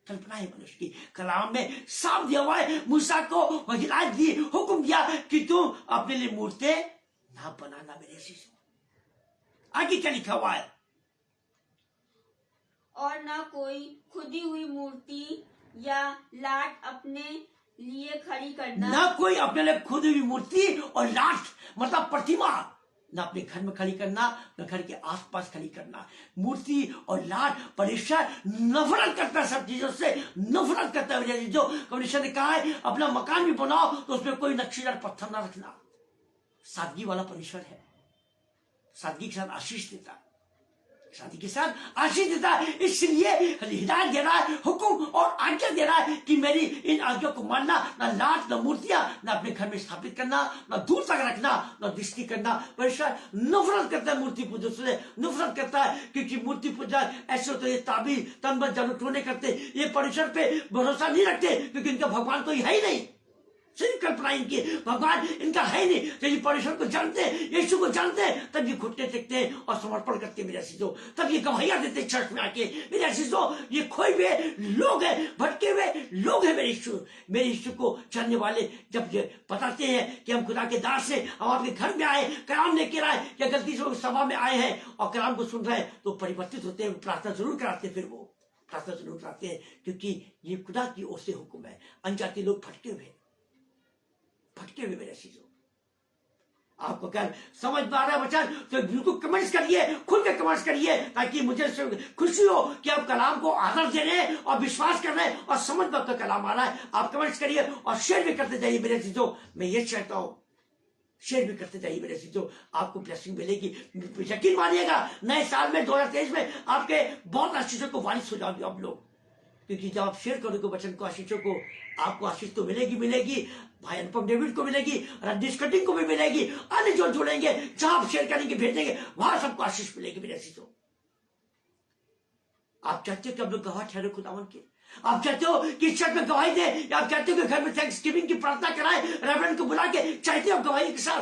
कल्पना है मनुष्य की। कलाम में साफ दिया हुआ है, मूसा को हिदायत दी, हुक्म दिया कि तुम अपने लिए मूर्ति ना बनाना मेरे शिष्यों। आगे क्या लिखा हुआ है? और ना कोई खुदी हुई मूर्ति या लाट अपने लिए खड़ी करना। ना कोई अपने लिए खुदी हुई मूर्ति और लाट मतलब प्रतिमा न अपने घर में खड़ी करना, न घर के आसपास खड़ी करना। मूर्ति और लाड परमेश्वर नफरत करता है, सब चीजों से नफरत करता है। जो परमेश्वर ने कहा है अपना मकान भी बनाओ तो उसमें कोई नक्शीदार पत्थर ना रखना। सादगी वाला परमेश्वर है, सादगी के साथ आशीष देता है, शादी के साथ आशीष देता है। इसलिए हिदायत दे रहा है, हुक्म और आज्ञा दे रहा है कि मेरी इन आज्ञा को मानना, ना लाट, ना मूर्तियां, ना अपने घर में स्थापित करना, ना दूर तक रखना, ना दृष्टि करना। परमेश्वर नफरत करता है मूर्ति पूजा से, नफरत करता है, क्योंकि मूर्ति पूजा ऐसे होते हैं ताबीर तन बन जादू टोने करते, ये परमेश्वर पे भरोसा नहीं रखते, क्योंकि इनका भगवान कोई है ही नहीं। सिर्फ कल्पना इनकी, भगवान इनका है नहीं। यदि परमेश्वर को जानते हैं, यीशु को जानते हैं, तब ये घुटने टेकते हैं और समर्पण करते हैं। मेरे अजीजों, तब ये गवाहियां देते हैं चर्च में आके। मेरे अजीजों, ये खोए हुए लोग हैं, भटके हुए लोग हैं। मेरे यीशु को जानने वाले जब ये बताते हैं कि हम खुदा के दास हैं, हम आपके घर में आए, कलाम लेकर आए, या गलती से सभा में आए हैं और कलाम को सुन रहे हैं, तो परिवर्तित होते हैं, प्रार्थना जरूर कराते हैं। फिर वो प्रार्थना जरूर कराते हैं, क्योंकि ये खुदा की ओर से हुक्म है। अनजाति लोग भटके हुए मेरे चीजों, आपको अगर समझ में आ रहा है वचन तो बिल्कुल कमेंट्स करिए, खुल के कमेंट्स करिए, ताकि मुझे खुशी हो कि आप कलाम को आदर दे रहे हैं और विश्वास कर रहे हैं और समझ में आपका कलाम आ रहा है। आप कमेंट्स करिए और शेयर भी करते जाइए मेरे चीजों। मैं ये चाहता हूं, शेयर भी करते जाइए मेरे चीजों, आपको ब्लेसिंग मिलेगी। यकीन मानिएगा, नए साल में 2023 में आपके बहुत आशीषों को वारिस हो जाओगे आप लोग, क्योंकि जब आप शेयर करोगे वचन को, आशीषों को, आपको आशीष तो मिलेगी। भाई अनुपम डेविड को मिलेगी, रजनीश कटिंग को भी मिलेगी, अन्य जो जुड़ेंगे, जहां आप शेयर करेंगे, भेजेंगे, वहां सबको आशीष मिलेगी मेरे आशीषों। आप चाहते हो कि आप लोग गवाह ठहरे खुदावन के? आप चाहते हो कि चर्च में गवाही दे, या आप चाहते हो कि घर में थैंक्सगिविंग की प्रार्थना कराए, रेवरेंड को बुला के, चाहते हो गवाही के साथ?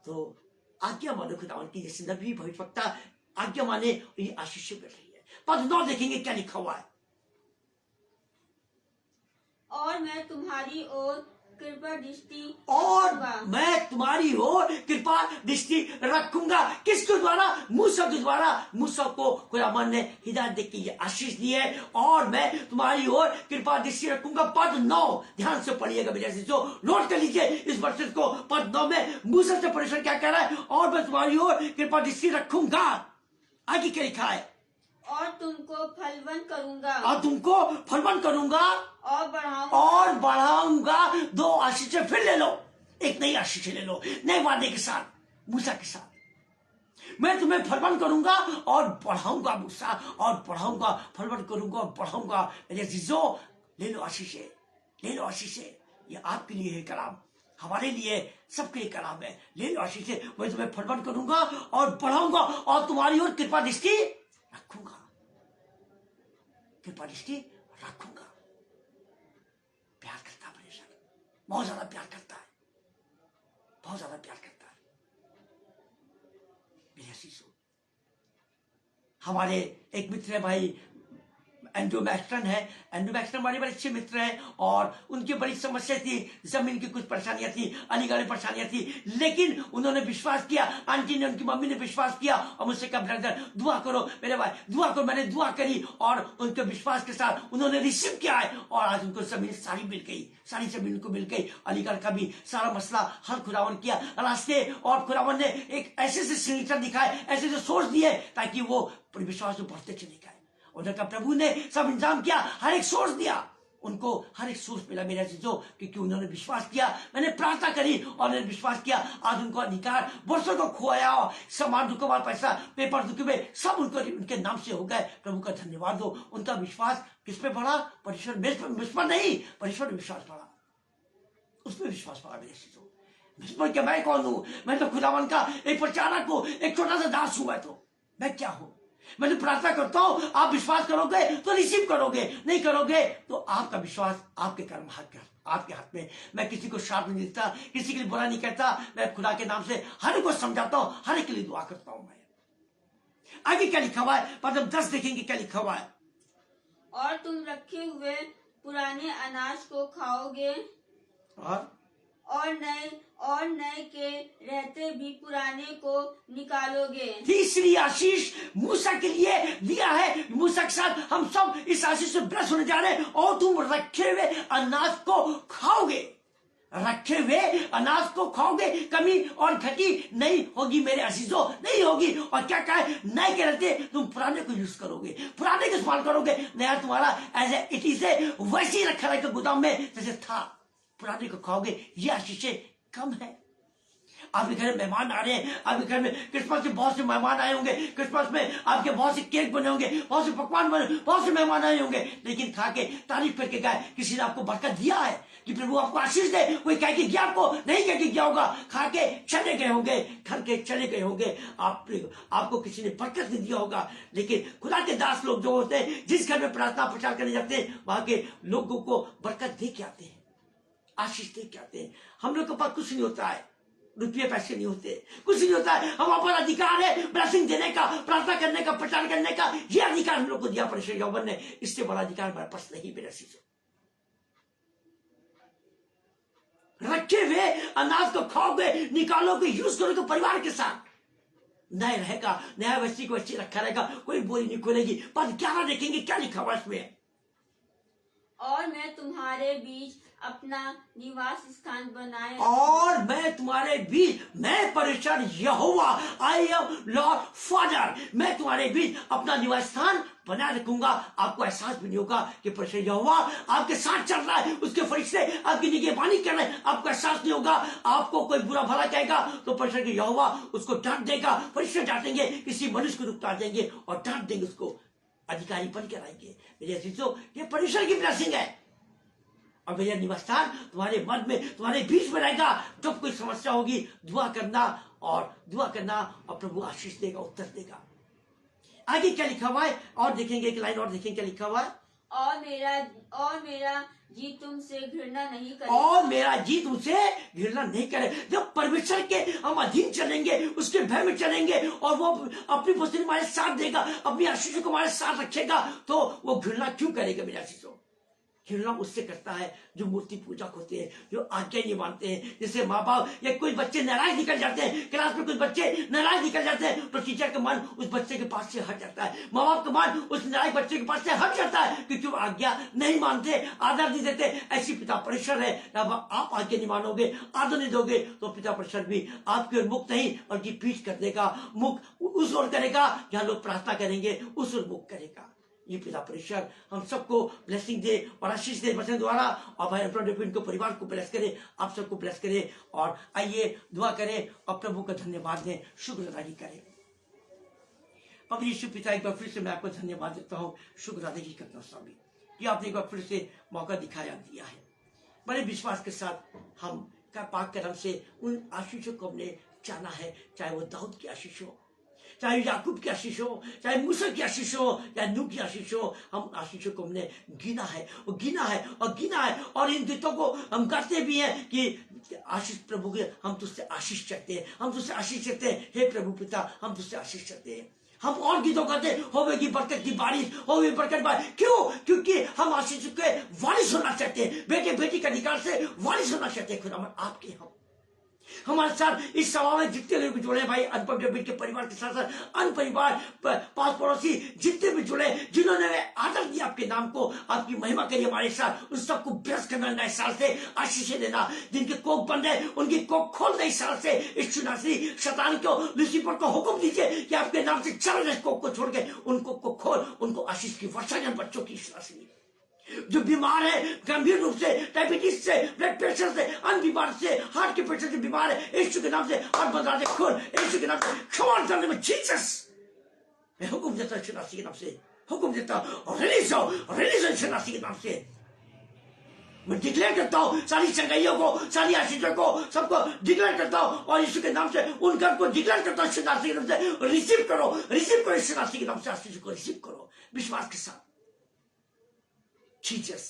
तो आज्ञा मानो खुदावन की, जैसे नबी भविष्यवक्ता आज्ञा माने, ये आशीष मिल रही है। पद 9 देखेंगे क्या लिखा हुआ है। और मैं तुम्हारी ओर कृपा दृष्टि रखूंगा। किसके द्वारा? मूसा के द्वारा। मूसा को खुदावन ने हिदायत देके ये आशीष दी है, और मैं तुम्हारी ओर कृपा दृष्टि रखूंगा। पद 9 ध्यान से पढ़िएगा मेरे जो नोट कर लीजिए इस वर्ष को। पद 9 में मूसा से परमेश्वर क्या कह रहा है? और मैं तुम्हारी ओर कृपा दृष्टि रखूंगा। आगे क्या लिखा है? और तुमको फलवंत करूंगा, और बढ़ाऊंगा। 2 आशीषें फिर ले लो, एक नई आशीष ले लो, नए वादे के साथ, मूसा के साथ। मैं तुम्हें फलवंत करूंगा और बढ़ाऊंगा। मूसा, और बढ़ाऊंगा, फलवंत करूंगा और बढ़ाऊंगा। मेरे जीजो, ले लो आशीषें, ले लो आशीषें। ये आपके लिए है कलाम, हमारे लिए, सबके लिए कलाम है। ले लो आशीषें। मैं तुम्हें फलवंत करूंगा और बढ़ाऊंगा, और तुम्हारी ओर कृपा दृष्टि रखूंगा। कृपा दृष्टि रखूंगा। प्यार करता है परमेश्वर, बहुत ज्यादा प्यार करता है, बहुत ज्यादा प्यार करता है। मेरे आशीषों, हमारे एक मित्र है भाई एंड्रू मैक्सटन है। एंड्रू मैक्सटन हमारे बड़े अच्छे मित्र हैं, और उनकी बड़ी समस्या थी, जमीन की कुछ परेशानियां थी, अलीगढ़ में परेशानियां थी, लेकिन उन्होंने विश्वास किया। आंटी ने, उनकी मम्मी ने विश्वास किया और मुझसे कहा ब्रदर दुआ करो मेरे भाई, दुआ करो। मैंने दुआ करी और उनके विश्वास के साथ उन्होंने रिसीव किया है, और आज उनको जमीन सारी मिल गई, सारी जमीन को मिल गई। अलीगढ़ का भी सारा मसला हल खुदावन किया रास्ते, और खुदावन ने एक ऐसे से सिलेंडर दिखाए, ऐसे से सोर्स दिए, ताकि वो विश्वास में बढ़ते चले गए। उधर का प्रभु ने सब इंतजाम किया, हर एक सोर्स दिया उनको, हर एक सोर्स मिला मेरे चीजों, क्योंकि उन्होंने विश्वास किया। मैंने प्रार्थना करी और उन्होंने विश्वास किया। आज उनको अधिकार, वर्षों को खोया, सामान दुकान, पैसा, पेपर दुखे, सब उनको उनके नाम से हो गए। प्रभु का धन्यवाद हो। उनका विश्वास किस पे बढ़ा? परमेश्वर, मेरे पर नहीं, परमेश्वर में विश्वास बढ़ा, उसमें विश्वास बढ़ा मेरे चीजों। क्या मैं कौन हूं? मैं तो खुदावन का एक प्रचारक हूं, एक छोटा सा दास हूं। मैं क्या हूं? मैं तो प्रार्थना करता हूं, आप विश्वास करोगे तो रिसीव करोगे, नहीं करोगे तो आपका विश्वास आपके कर्म आपके हाथ में। मैं किसी को श्राप नहीं देता, किसी के लिए बुरा नहीं कहता। मैं खुदा के नाम से हर एक को समझाता हूं, हर एक के लिए दुआ करता हूं। मैं आगे क्या लिखा हुआ है? पद 10 देखेंगे क्या लिखा हुआ है। और तुम रखे हुए पुराने अनाज को खाओगे, और नए के रहते भी पुराने को निकालोगे। तीसरी आशीष मूसा के लिए दिया है। मूसा के साथ हम सब इस आशीष से ब्लेस होने जा रहे हैं। और तुम रखे हुए अनाज को खाओगे। रखे हुए अनाज को खाओगे, कमी और घटी नहीं होगी मेरे अजीजों, नहीं होगी। और क्या कहा है, नए के रहते तुम पुराने को यूज करोगे, पुराने को इस्तेमाल करोगे, नया तुम्हारा एज ए इट इज वैसे ही रखा रहेगा गोदाम में जैसे था, पुराने को खाओगे। ये आशीषें कम है। आपके घर में मेहमान आ रहे हैं, आपके घर में क्रिसमस के बहुत से मेहमान आए होंगे, क्रिसमस में आपके बहुत से केक बने होंगे, बहुत से पकवान बने, बहुत से मेहमान आए होंगे, लेकिन खा के तारीफ करके गए। किसी ने आपको बरकत दिया है कि प्रभु आपको आशीष दे, कोई कह के गया आपको नहीं, कह के गया होगा, खा के चले गए होंगे, घर के चले गए होंगे, आपको किसी ने बरकत नहीं दिया होगा। लेकिन खुदा के दास लोग जो होते हैं, जिस घर में प्रार्थना प्रचार करने जाते हैं, वहां के लोगों को बरकत दे के आते हैं, आशीष दे के आते हैं। हम लोग के पास कुछ नहीं होता है, रुपये पैसे नहीं होते, कुछ नहीं होता है, हमारे पर अधिकार है ब्लेसिंग देने का, प्रार्थना करने का, प्रचार करने का। ये अधिकार हम लोग को दिया परमेश्वर यहोवा ने, इससे बड़ा अधिकार हमारे पास नहीं। मेरे शिष्य, रखे हुए अनाज को खाओगे, निकालोगे, यूज करोगे परिवार के साथ, नया रहेगा, नया वैसी को अच्छी रखा रहेगा, कोई बोरी नहीं खोलेगी। पर क्या देखेंगे, क्या लिखा हुआ इसमें, और मैं तुम्हारे बीच अपना निवास स्थान बनाए, और मैं तुम्हारे बीच, मैं परमेश्वर यहोवा, आई एम लॉर्ड फादर, मैं तुम्हारे बीच अपना निवास स्थान बनाए रखूंगा। आपको एहसास भी नहीं होगा कि परमेश्वर यहोवा आपके साथ चल रहा है, उसके फरिश्ते आपकी निगहबानी कर रहे हैं, आपको एहसास नहीं होगा। आपको कोई बुरा भला कहेगा तो परमेश्वर यहोवा उसको डांट देगा, फरिश्ते डांटेंगे, किसी मनुष्य को रुकता देंगे और डांट देंगे, उसको अधिकारी बन के आएंगे। मेरे अजीजों, ये परमेश्वर की ब्लेसिंग है। और भैया निवासस्थान तुम्हारे मन में, तुम्हारे बीच में रहेगा। जब कोई समस्या होगी, दुआ करना और प्रभु आशीष देगा, उत्तर देगा। आगे क्या लिखा हुआ है, और देखेंगे एक लाइन और देखेंगे क्या लिखा हुआ है, और मेरा जी तुमसे घृणा नहीं करे, और मेरा जी तुमसे घृणा नहीं करे। जब परमेश्वर के हम अधीन चलेंगे, उसके भय में चलेंगे, और वो अपनी पुस्तक हमारे साथ देगा, अपनी आशीषों को हमारे साथ रखेगा, तो वो घृणा क्यों करेगा मेरे आशीषों। घृणा उससे करता है जो मूर्ति पूजक होते हैं, जो आज्ञा नहीं मानते हैं। जैसे माँ बाप या कोई बच्चे नाराज निकल जाते हैं, क्लास में कुछ बच्चे नाराज निकल जाते हैं, तो टीचर का मन उस बच्चे के पास से हट जाता है, माँ बाप का मन उस नाराज बच्चे के पास से हट जाता है, क्योंकि वो आज्ञा नहीं मानते, आदर नहीं देते। ऐसी पिता परमेश्वर है, जब आप आज्ञा नहीं मानोगे, आदर नहीं दोगे, तो पिता परमेश्वर भी आपकी ओर मुख नहीं बल्कि पीठ कर देगा, मुख उस ओर करेगा जहां लोग प्रार्थना करेंगे, उस ओर मुख करेगा। ये पिता परमेश्वर हम सबको ब्लेसिंग दे और आशीष दे वचन द्वारा, और भाई इनको परिवार को ब्लेस करे, आप सबको ब्लेस करे। और आइए दुआ करें और प्रभु का धन्यवाद दें, शुक्रगुजारी करें। अब यीशु पिता, एक बार फिर से मैं आपको धन्यवाद देता हूँ, शुक्रगुजारी करता हूँ स्वामी, कि आपने एक बार फिर से मौका दिखाया, दिया है। बड़े विश्वास के साथ हम पाक कदम से उन आशीषों को हमने जाना है, चाहे वो दाऊद की आशीष हो, चाहे याकूब की आशीष हो, चाहे मूसा की आशीष हो, चाहे नूह की आशीष हो। हम आशीषों को हमने गिना है और गिना है और गिना है, और इन गीतों को हम गाते भी हैं कि आशीष प्रभु के, हम तुझसे आशीष चाहते हैं, हम तुझसे आशीष चाहते हैं, हे प्रभु पिता, हम तुझसे आशीष चाहते हैं। हम और गीतों करते होगी बरकत की बारिश, होगी बरकत बारिश। क्यों? क्योंकि हम आशीष के वारिस होना चाहते हैं, बेटे बेटी के अधिकार से वारिस होना चाहते हैं। खुदा आपके हम हमारे साथ इस सभा में जितने लोग जुड़े भाई, अनपढ़ के परिवार के साथ साथ अन परिवार, पास पड़ोसी जितने भी जुड़े, जिन्होंने आदर दिया आपके नाम को, आपकी महिमा करी हमारे साथ, उन सबको ब्लेस करना नए साल से, आशीष देना। जिनके कोख बंद है उनकी कोख खोल नए साल से। इस चुनासी शैतान को, लूसीफर को हुक्म दीजिए कि आपके नाम से चल रहे कोख को छोड़ के उनको को खोल, उनको आशीष की वर्षा दें बच्चों की शासी। जो बीमार है गंभीर रूप से, डायबिटीज से, ब्लड प्रेशर से, अन्य बीमार से, हार्ट के प्रेशर से बीमार है, यीशु के नाम से और बता दे खोल, यीशु के नाम से क्षमा करने में जीसस मैं हुक्म देता हूं, नासी के नाम से हुक्म देता हूं, रिलीज हो नासी के नाम से। मैं डिक्लेयर करता हूं सारी संगइयों को, सारी आशीषों को, सबको डिक्लेयर करता हूं, और यीशु के नाम से उन घर को डिक्लेयर करता हूं, नासी के नाम से रिसीव करो यीशु नासी के नाम से आशीष को रिसीव करो विश्वास के साथ। जीसस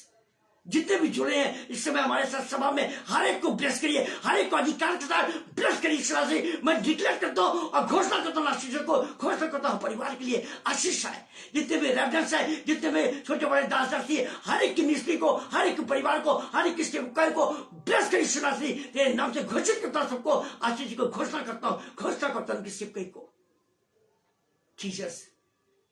जितने भी जुड़े हैं इस समय हमारे साथ सभा में, हर एक को ब्लेस करिए, हर एक को अधिकार के साथ ब्लेस करिए। इस तरह से मैं डिक्लेयर करता हूं और घोषणा करता हूं, आशीषों को घोषणा करता हूं, परिवार के लिए आशीष है। जितने भी रेवरेंस है, जितने भी छोटे बड़े दास दासी, हर एक की मिनिस्ट्री को, हर एक परिवार को, हर एक सेवकाई को ब्लेस करिए। इस तरह से तेरे नाम से घोषित करता हूं, सबको आशीष को घोषणा करता हूं, उनकी सेवकाई को। जीसस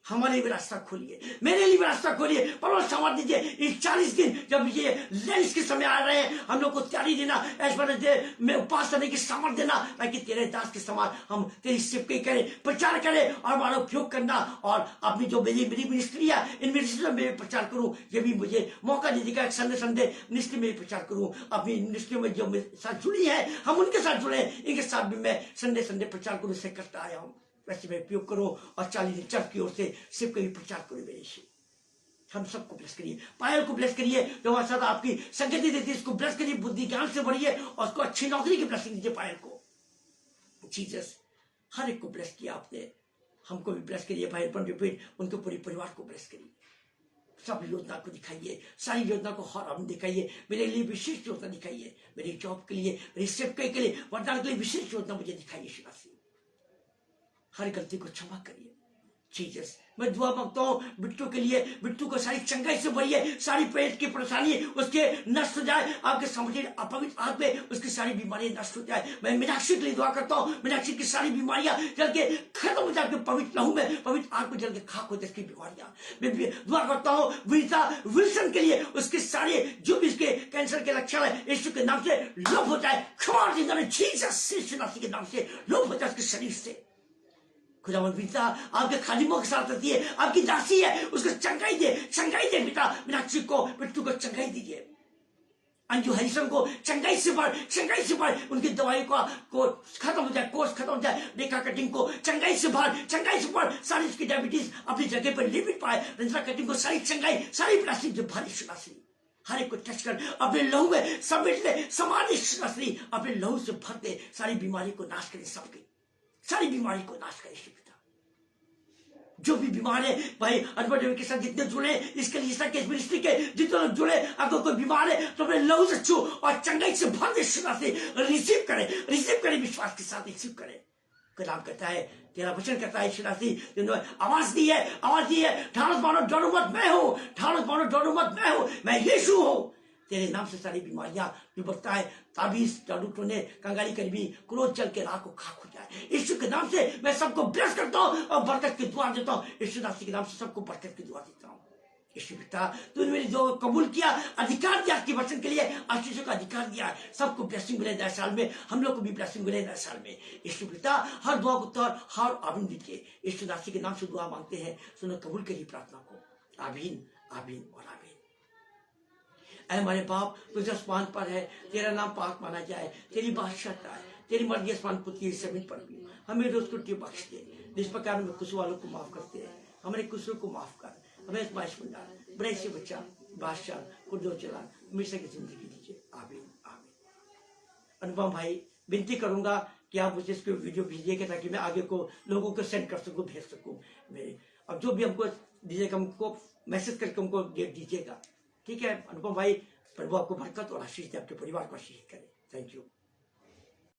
हमारे लिए भी रास्ता खोलिए, मेरे लिए भी रास्ता खोलिए। परमेश्वर सामर्थ दीजिए। इस 40 दिन जब ये लेंस के समय आ रहे हैं, हम लोग को तैयारी देना, ऐश्वर्य में उपवास करने की सामर्थ देना, ताकि तेरे दास के समान हम तेरी सेवकाई करें, प्रचार करें और हमारा उपयोग करना। और अपनी जो मेरी मिनिस्ट्री है, इन मिनिस्ट्री में मैं प्रचार करूं। ये भी मुझे मौका दे देगा, संडे मिनिस्ट्री में प्रचार करूं। अपनी मिनिस्ट्री में जो मेरे साथ जुड़ी है, हम उनके साथ जुड़े हैं, इनके साथ भी मैं संडे प्रचार करूं। से करता आया हूं, वैसे मैं उपयोग करो। और 40 दिन चर्च की ओर से सिर्फ कभी प्रचार करो। मेरे हम सबको ब्लेस करिए। पायल को ब्लेस करिए, जो हमारे साथ आपकी संगति देती है, इसको ब्लेस करिए, बुद्धि ज्ञान से बढ़िए और उसको अच्छी नौकरी की ब्लेसिंग दीजिए। पायल को जीसस हर एक को ब्लेस किया आपने, हमको भी ब्लेस करिए। पायल पर उनके पूरे परिवार को ब्लेस करिए। सब योजना को दिखाइए, सारी योजना को हर हम दिखाइए। मेरे लिए विशेष योजना दिखाइए, मेरी जॉब के लिए, मेरी सेवकाई के लिए, वरदान के लिए विशेष योजना मुझे दिखाइए। शिवासी हर गलती को क्षमा करिए। जीसस मैं दुआ मांगता हूँ बिट्टू के लिए, बिट्टू को सारी चंगाई से भरिए, सारी पेट की परेशानी उसके नष्ट हो जाए। आपके समझे अपवित्र आग में उसकी सारी बीमारियां नष्ट हो जाए। मैं मीनाक्षी के लिए दुआ करता हूँ, मीनाक्षी की सारी बीमारियां जल के खत्म हो जाए। पवित्र लहू में, पवित्र आग में जल के खाक हो जाए इसकी बीमारियां। मैं दुआ करता हूँ वीता विल्सन के लिए, उसके सारे जो भी इसके कैंसर के लक्षण है, यीशु के नाम से लोप हो जाए। क्षमा जीसस यीशु मसीह के नाम से लोप हो जाए उसके शरीर से। खुदावंद पिता आपके खादिमों के साथ रहती है, आपकी दासी है, उसको चंगाई दे पिता। मीनाक्षी को, बिट्टू को चंगाई दीजिए। अंजू हरिशम को चंगाई से बढ़ उनकी दवाई को खत्म हो जाए, कोर्स खत्म हो जाए। रेखा कटिंग को चंगाई से बढ़ सारी उसकी डायबिटीज अपनी जगह पर लिमिट पाए। रंजना कटिंग को सारी चंगाई, सारी प्लास्टिक जो भारी शुनासी हर एक को टच कर अपने लहू में समेट ले, समाधि शुनासी अपने लहू से भर दे। सारी बीमारी को नाश करे, सबकी सारी बीमारी को नाश करे पिता। जो भी बीमार है भाई अनबन के साथ जितने जुड़े, इसके लिए इस मिनिस्ट्री के जितने लोग जुड़े, अगर कोई बीमार है तो अपने लहू से छू और चंगाई से भर दे। से रिसीव करे विश्वास के साथ रिसीव करे। कलाम कहता है, तेरा वचन कहता है शिरासी आवाज दी है, ठाड़ो मानो डरो मत मैं हूं, मैं यीशु हूं। तेरे नाम से सारी बीमारियां निबरता है। ताबीज जादू टोने कंगाली करीबी क्रोध जल के राख को खाक हो जाए। यीशु के नाम से मैं सबको ब्लेस करता हूं और बरकत की दुआ देता हूं। यीशु नासी के नाम से सबको बरकत की दुआ देता हूं। यीशु पिता तूने मेरी जो कबूल किया, अधिकार दिया आपके वचन के लिए, आशीषों का अधिकार दिया। सबको ब्लेसिंग मिले नए साल में, हम लोग को भी ब्लेसिंग मिले नए साल में। यीशु पिता हर दुआ को उत्तर, हर आमीन दीजिए। यीशु नासी के नाम से दुआ मांगते हैं, सुनो कबूल करिए प्रार्थना को। आमीन आमीन और आमीन। ऐ हमारे बाप तुझे आसमान पर है, तेरा नाम पाक माना जाए, तेरी बादशाह आए, तेरी मर्जी आसमान पुत्री जमीन पर भी। हमें रोज को बख्श दे, जिस प्रकार में कुछ वालों को माफ करते हैं, हमारे कुशलों को माफ कर। हमें इस बुराई से बचा, बादशाह को दो चला हमेशा की जिंदगी दीजिए। आमीन आमीन। अनुपम भाई विनती करूंगा कि आप मुझे इसको वीडियो भेजिएगा, ताकि मैं आगे को लोगों को सेंड कर सकूं, भेज सकूं। मेरे अब जो भी हमको दीजिएगा, हमको मैसेज करके हमको डेट दीजिएगा। ठीक है अनुपम भाई, प्रभु आपको बरकत और आशीष दे, आपके परिवार को आशीष करे। Thank you.